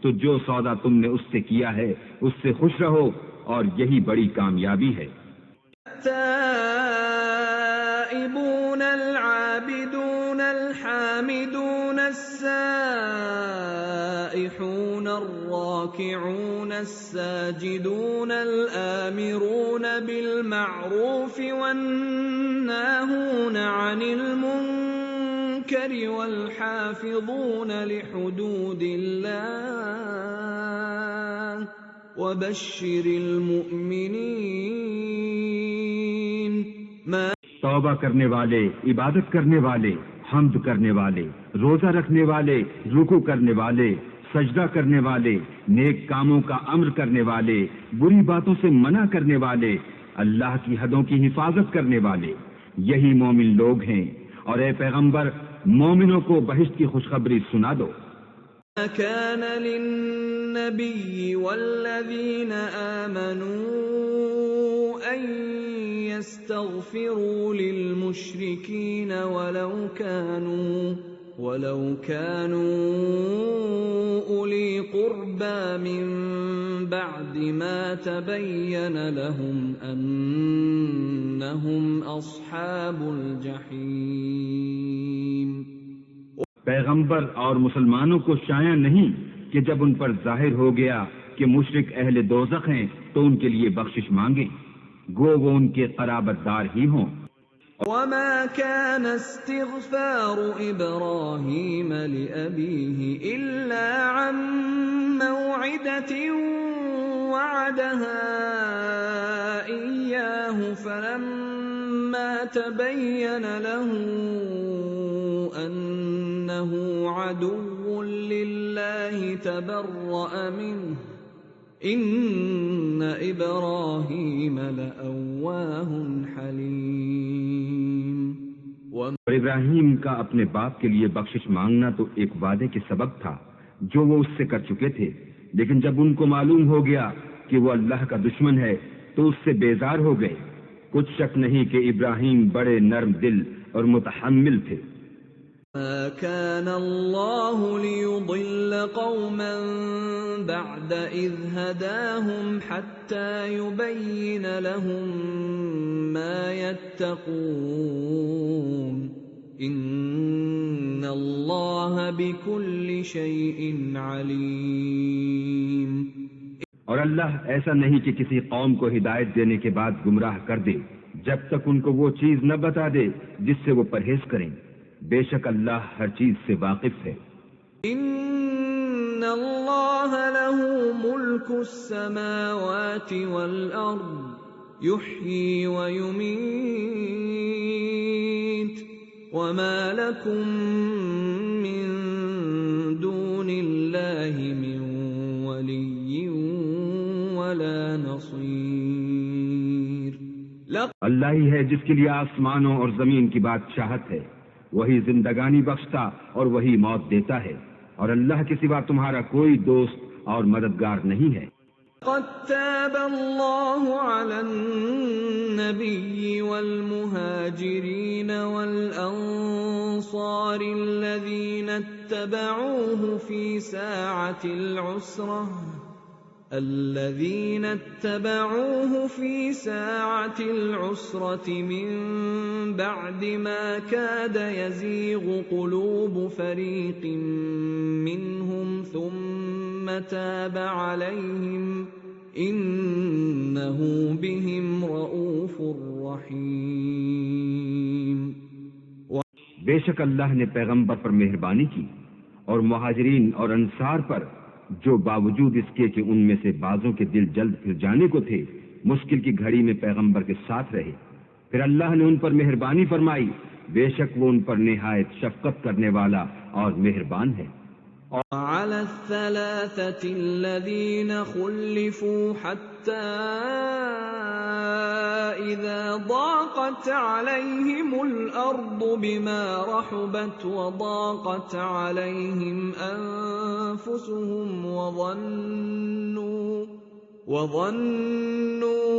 تو جو سودا تم نے اس سے کیا ہے اس سے خوش رہو، اور یہی بڑی کامیابی ہے۔ التائبون العابدون الحامدون السائحون الراكعون الساجدون الآمرون بالمعروف والناهون عن المنكر والحافظون لحدود الله وبشر المؤمنين۔ توبہ کرنے والے، عبادت کرنے والے، حمد کرنے والے، روزہ رکھنے والے، رکوع کرنے والے، سجدہ کرنے والے، نیک کاموں کا امر کرنے والے، بری باتوں سے منع کرنے والے، اللہ کی حدوں کی حفاظت کرنے والے، یہی مومن لوگ ہیں۔ اور اے پیغمبر مومنوں کو بہشت کی خوشخبری سنا دو۔ كان للنبي والذين آمنوا أن يستغفروا للمشركين ولو كانوا أولي قربى من بعد ما تبين لهم أنهم أصحاب الجحيم۔ پیغمبر اور مسلمانوں کو شایع نہیں کہ جب ان پر ظاہر ہو گیا کہ مشرک اہل دوزخ ہیں تو ان کے لیے بخشش مانگیں، گو وہ ان کے قرابت دار ہی ہوں۔ وما كان استغفار إبراهيم لأبيه إلا عن موعدة وعدها إياه فلما تبين له أنه عدو لله تبرأ منه إن إبراهيم لأواه حليم۔ اور ابراہیم کا اپنے باپ کے لیے بخشش مانگنا تو ایک وعدے کے سبب تھا جو وہ اس سے کر چکے تھے، لیکن جب ان کو معلوم ہو گیا کہ وہ اللہ کا دشمن ہے تو اس سے بیزار ہو گئے۔ کچھ شک نہیں کہ ابراہیم بڑے نرم دل اور متحمل تھے۔ ما كان الله ليضل قوما بعد إذ هداهم حتى يبين لهم ما يتقون إن الله بكل شيء عليم۔ اور اللہ ایسا نہیں کہ کسی قوم کو ہدایت دینے کے بعد گمراہ کر دے، جب تک ان کو وہ چیز نہ بتا دے جس سے وہ پرہیز کریں. بے شک اللہ ہر چیز سے واقف ہے. ان اللہ له ملک السماوات والارض یحیی ویمیت وما لکم من دون اللہ من ولی ولا نصیر. اللہ ہی ہے جس کے لیے آسمانوں اور زمین کی بادشاہت ہے. وہی زندگانی بخشتا اور وہی موت دیتا ہے، اور اللہ کے سوا تمہارا کوئی دوست اور مددگار نہیں ہے. قد تاب اللہ علی النبی والمہاجرین والانصار الذین اتبعوه فی ساعة العسرة من بعد ما كاد يزيغ قلوب فريق منهم ثم تاب عليهم إنه بهم رؤوف رحيم. بے شک اللہ نے پیغمبر پر مہربانی کی اور مہاجرین اور انصار پر، جو باوجود اس کے کہ ان میں سے بعضوں کے دل جلد پھر جانے کو تھے، مشکل کی گھڑی میں پیغمبر کے ساتھ رہے. پھر اللہ نے ان پر مہربانی فرمائی. بے شک وہ ان پر نہایت شفقت کرنے والا اور مہربان ہے. وعلى الثلاثة الذين خلفوا حتى إذا ضاقت عليهم الأرض بما رحبت وضاقت عليهم أنفسهم وظنوا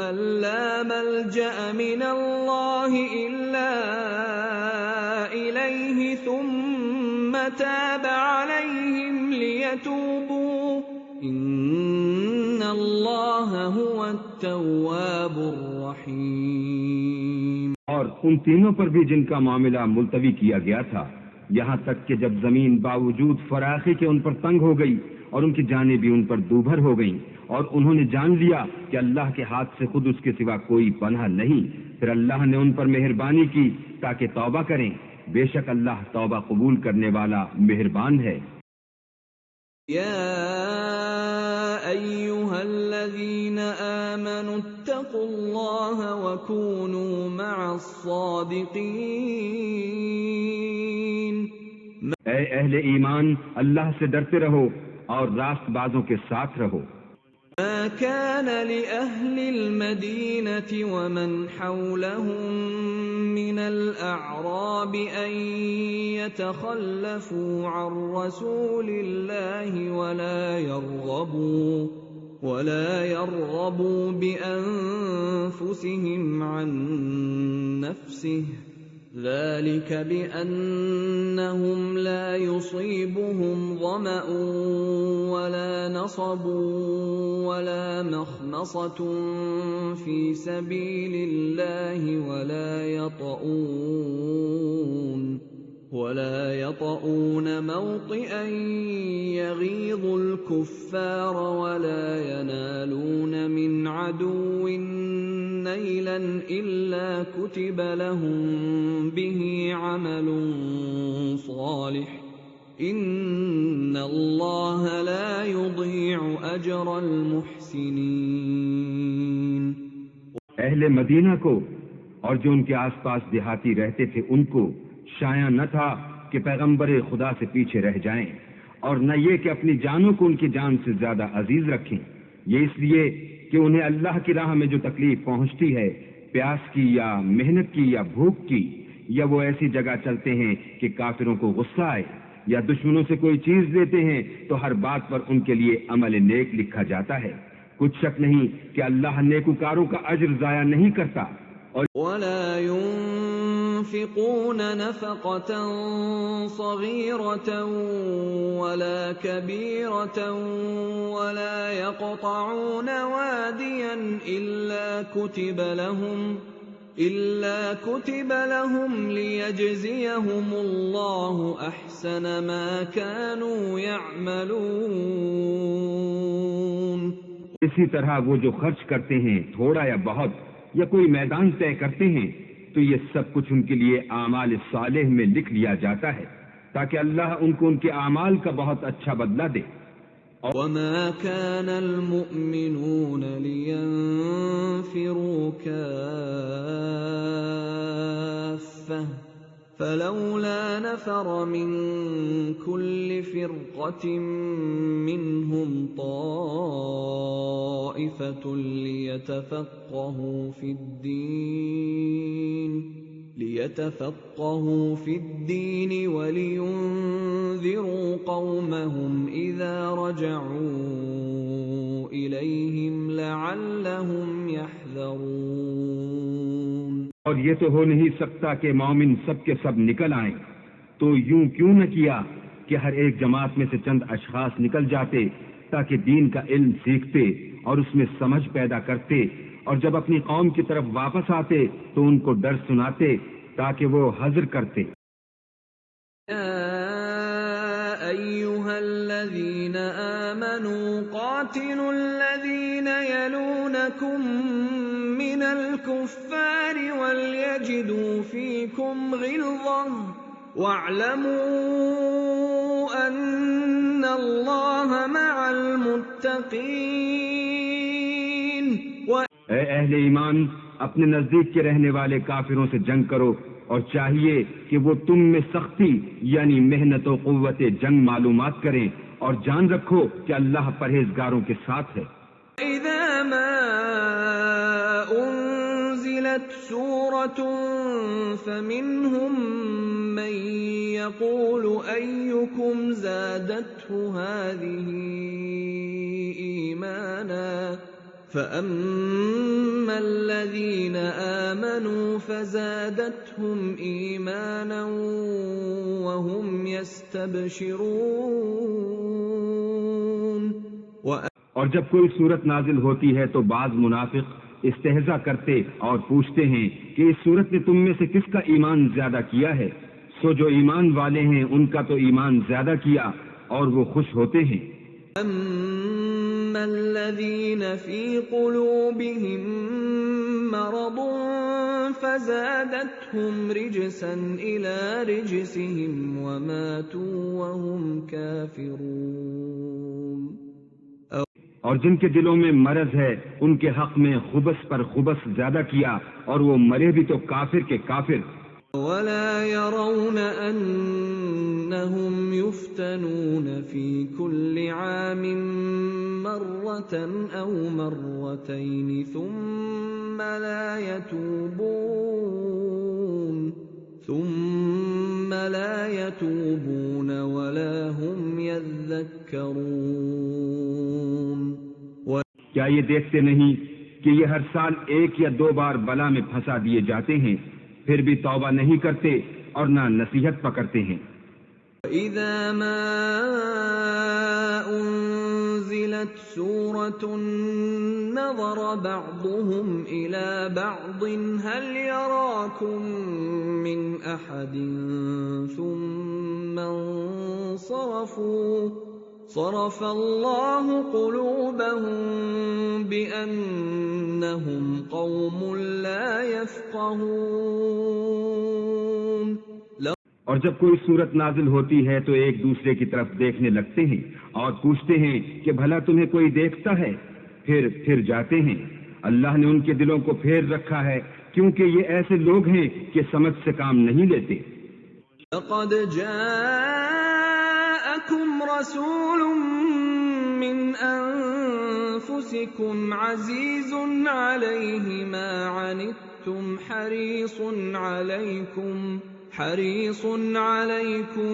أن لا ملجأ من الله إلا إليه ثم تاب عليهم ليتوبوا إن الله هو التواب الرحيم. اور ان تینوں پر بھی جن کا معاملہ ملتوی کیا گیا تھا، یہاں تک کہ جب زمین باوجود فراخی کے ان پر تنگ ہو گئی اور ان کی جانیں بھی ان پر دوبھر ہو گئیں، اور انہوں نے جان لیا کہ اللہ کے ہاتھ سے خود اس کے سوا کوئی پناہ نہیں، پھر اللہ نے ان پر مہربانی کی تاکہ توبہ کریں. بے شک اللہ توبہ قبول کرنے والا مہربان ہے. یا ایھا الذین آمنوا اتقوا اللہ وکونوا مع الصادقین. اے اہل ایمان، اللہ سے ڈرتے رہو اور راست بازوں کے ساتھ رہو. ما كان لأهل المدينة ومن حولهم من الأعراب أن يتخلفوا عن رسول الله ولا يرغبوا بأنفسهم عن نفسه ذلك بأنهم لا يصيبهم ظمأ ولا نصب ولا مخمصة في سبيل الله ولا يطؤون موطئا يغيظ الكفار ولا ينالون من عدو نيلا إلا كتب لهم به عمل صالح إن الله لا يضيع أجر المحسنين. اہل مدینہ کو اور جو ان کے آس پاس دیہاتی رہتے تھے ان کو شایع نہ تھا کہ پیغمبر خدا سے پیچھے رہ جائیں، اور نہ یہ کہ اپنی جانوں کو ان کی جان سے زیادہ عزیز رکھیں. یہ اس لیے کہ انہیں اللہ کی راہ میں جو تکلیف پہنچتی ہے، پیاس کی یا محنت کی یا بھوک کی، یا وہ ایسی جگہ چلتے ہیں کہ کافروں کو غصہ آئے، یا دشمنوں سے کوئی چیز لیتے ہیں تو ہر بات پر ان کے لیے عمل نیک لکھا جاتا ہے. کچھ شک نہیں کہ اللہ نیکوکاروں کا اجر ضائع نہیں کرتا. ولا ينفقون نفقة صغيرة ولا كبيرة ولا يقطعون واديا إلا كتب لهم ليجزيهم الله أحسن ما كانوا يعملون. اسی طرح وہ جو خرچ کرتے ہیں تھوڑا یا بہت یا کوئی میدان طے کرتے ہیں تو یہ سب کچھ ان کے لیے اعمال صالح میں لکھ لیا جاتا ہے تاکہ اللہ ان کو ان کے اعمال کا بہت اچھا بدلہ دے. وما كان المؤمنون لينفروا كافة فلولا نفر من كل فرقة منهم طائفة ليتفقهوا في الدين ولينذروا قومهم إذا رجعوا إليهم لعلهم يحذرون. اور یہ تو ہو نہیں سکتا کہ مومن سب کے سب نکل آئیں، تو یوں کیوں نہ کیا کہ ہر ایک جماعت میں سے چند اشخاص نکل جاتے تاکہ دین کا علم سیکھتے اور اس میں سمجھ پیدا کرتے، اور جب اپنی قوم کی طرف واپس آتے تو ان کو ڈر سناتے تاکہ وہ حذر کرتے. أيها الذين آمنوا قاتلوا الذين يلونكم من الكفار وليجدوا فيكم غلظة واعلموا أن الله مع المتقين. اے اہل ایمان، اپنے نزدیک کے رہنے والے کافروں سے جنگ کرو، اور چاہیے کہ وہ تم میں سختی یعنی محنت و قوت جنگ معلومات کریں، اور جان رکھو کہ اللہ پرہیزگاروں کے ساتھ ہے. اذا ما انزلت سورة فمنهم من يقول ايكم زادته هذه ايمانا فأما الذين آمنوا فزادتهم إيمانا وهم يستبشرون. اور جب کوئی صورت نازل ہوتی ہے تو بعض منافق استہزاء کرتے اور پوچھتے ہیں کہ اس صورت نے تم میں سے کس کا ایمان زیادہ کیا ہے؟ سو جو ایمان والے ہیں ان کا تو ایمان زیادہ کیا اور وہ خوش ہوتے ہیں. أما الذين في قلوبهم مرض فزادتهم رجسا إلى رجسهم وماتوا وهم كافرون. اور جن کے دلوں میں مرض ہے ان کے حق میں خبث پر خبث زیادہ کیا اور وہ مرے بھی تو کافر کے کافر. ولا يرون أنهم يفتنون في كل عام مرة أو مرتين ثم لا يتوبون ولا هم يذكرون. کیا یہ دیکھتے نہیں کہ یہ ہر سال ایک یا دو بار بلا میں پھنسا دیے جاتے ہیں، پھر بھی توبہ نہیں کرتے اور نہ نصیحت پکڑتے ہیں. وَإِذَا مَا أُنزِلَتْ سُورَةٌ نَظَرَ بَعْضُهُمْ إِلَى بَعْضٍ هَلْ يَرَاكُمْ مِنْ أَحَدٍ ثُمَّ انصَرَفُوا صَرَفَ اللَّهُ قُلُوبَهُمْ بِأَنَّهُمْ قَوْمٌ لَا يَفْقَهُونَ. اور جب کوئی صورت نازل ہوتی ہے تو ایک دوسرے کی طرف دیکھنے لگتے ہیں اور پوچھتے ہیں کہ بھلا تمہیں کوئی دیکھتا ہے؟ پھر جاتے ہیں. اللہ نے ان کے دلوں کو پھیر رکھا ہے کیونکہ یہ ایسے لوگ ہیں کہ سمجھ سے کام نہیں لیتے. لقد جاءكم رسول من أنفسكم عزيز عليه ما عنتم حريص عليكم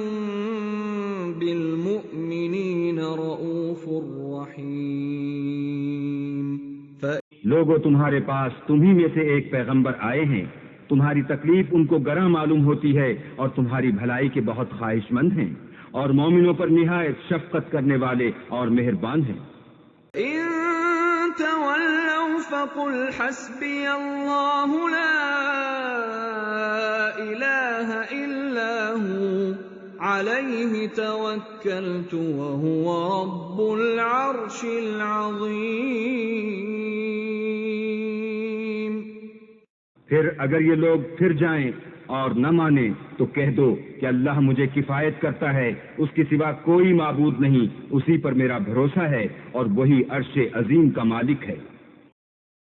بالمؤمنين رؤوف رحيم. لوگوں تمہارے پاس تمہیں میں سے ایک پیغمبر آئے ہیں، تمہاری تکلیف ان کو گراں معلوم ہوتی ہے اور تمہاری بھلائی کے بہت خواہش مند ہیں، اور مومنوں پر نہایت شفقت کرنے والے اور مہربان ہیں. إن تولوا فقل حسبي الله لا إله إلا هو عليه توكلت وهو رب العرش العظيم. پھر اگر یہ لوگ پھر جائیں اور نہ مانیں تو کہہ دو کہ اللہ مجھے کفایت کرتا ہے، اس کے سوا کوئی معبود نہیں، اسی پر میرا بھروسہ ہے اور وہی عرش عظیم کا مالک ہے۔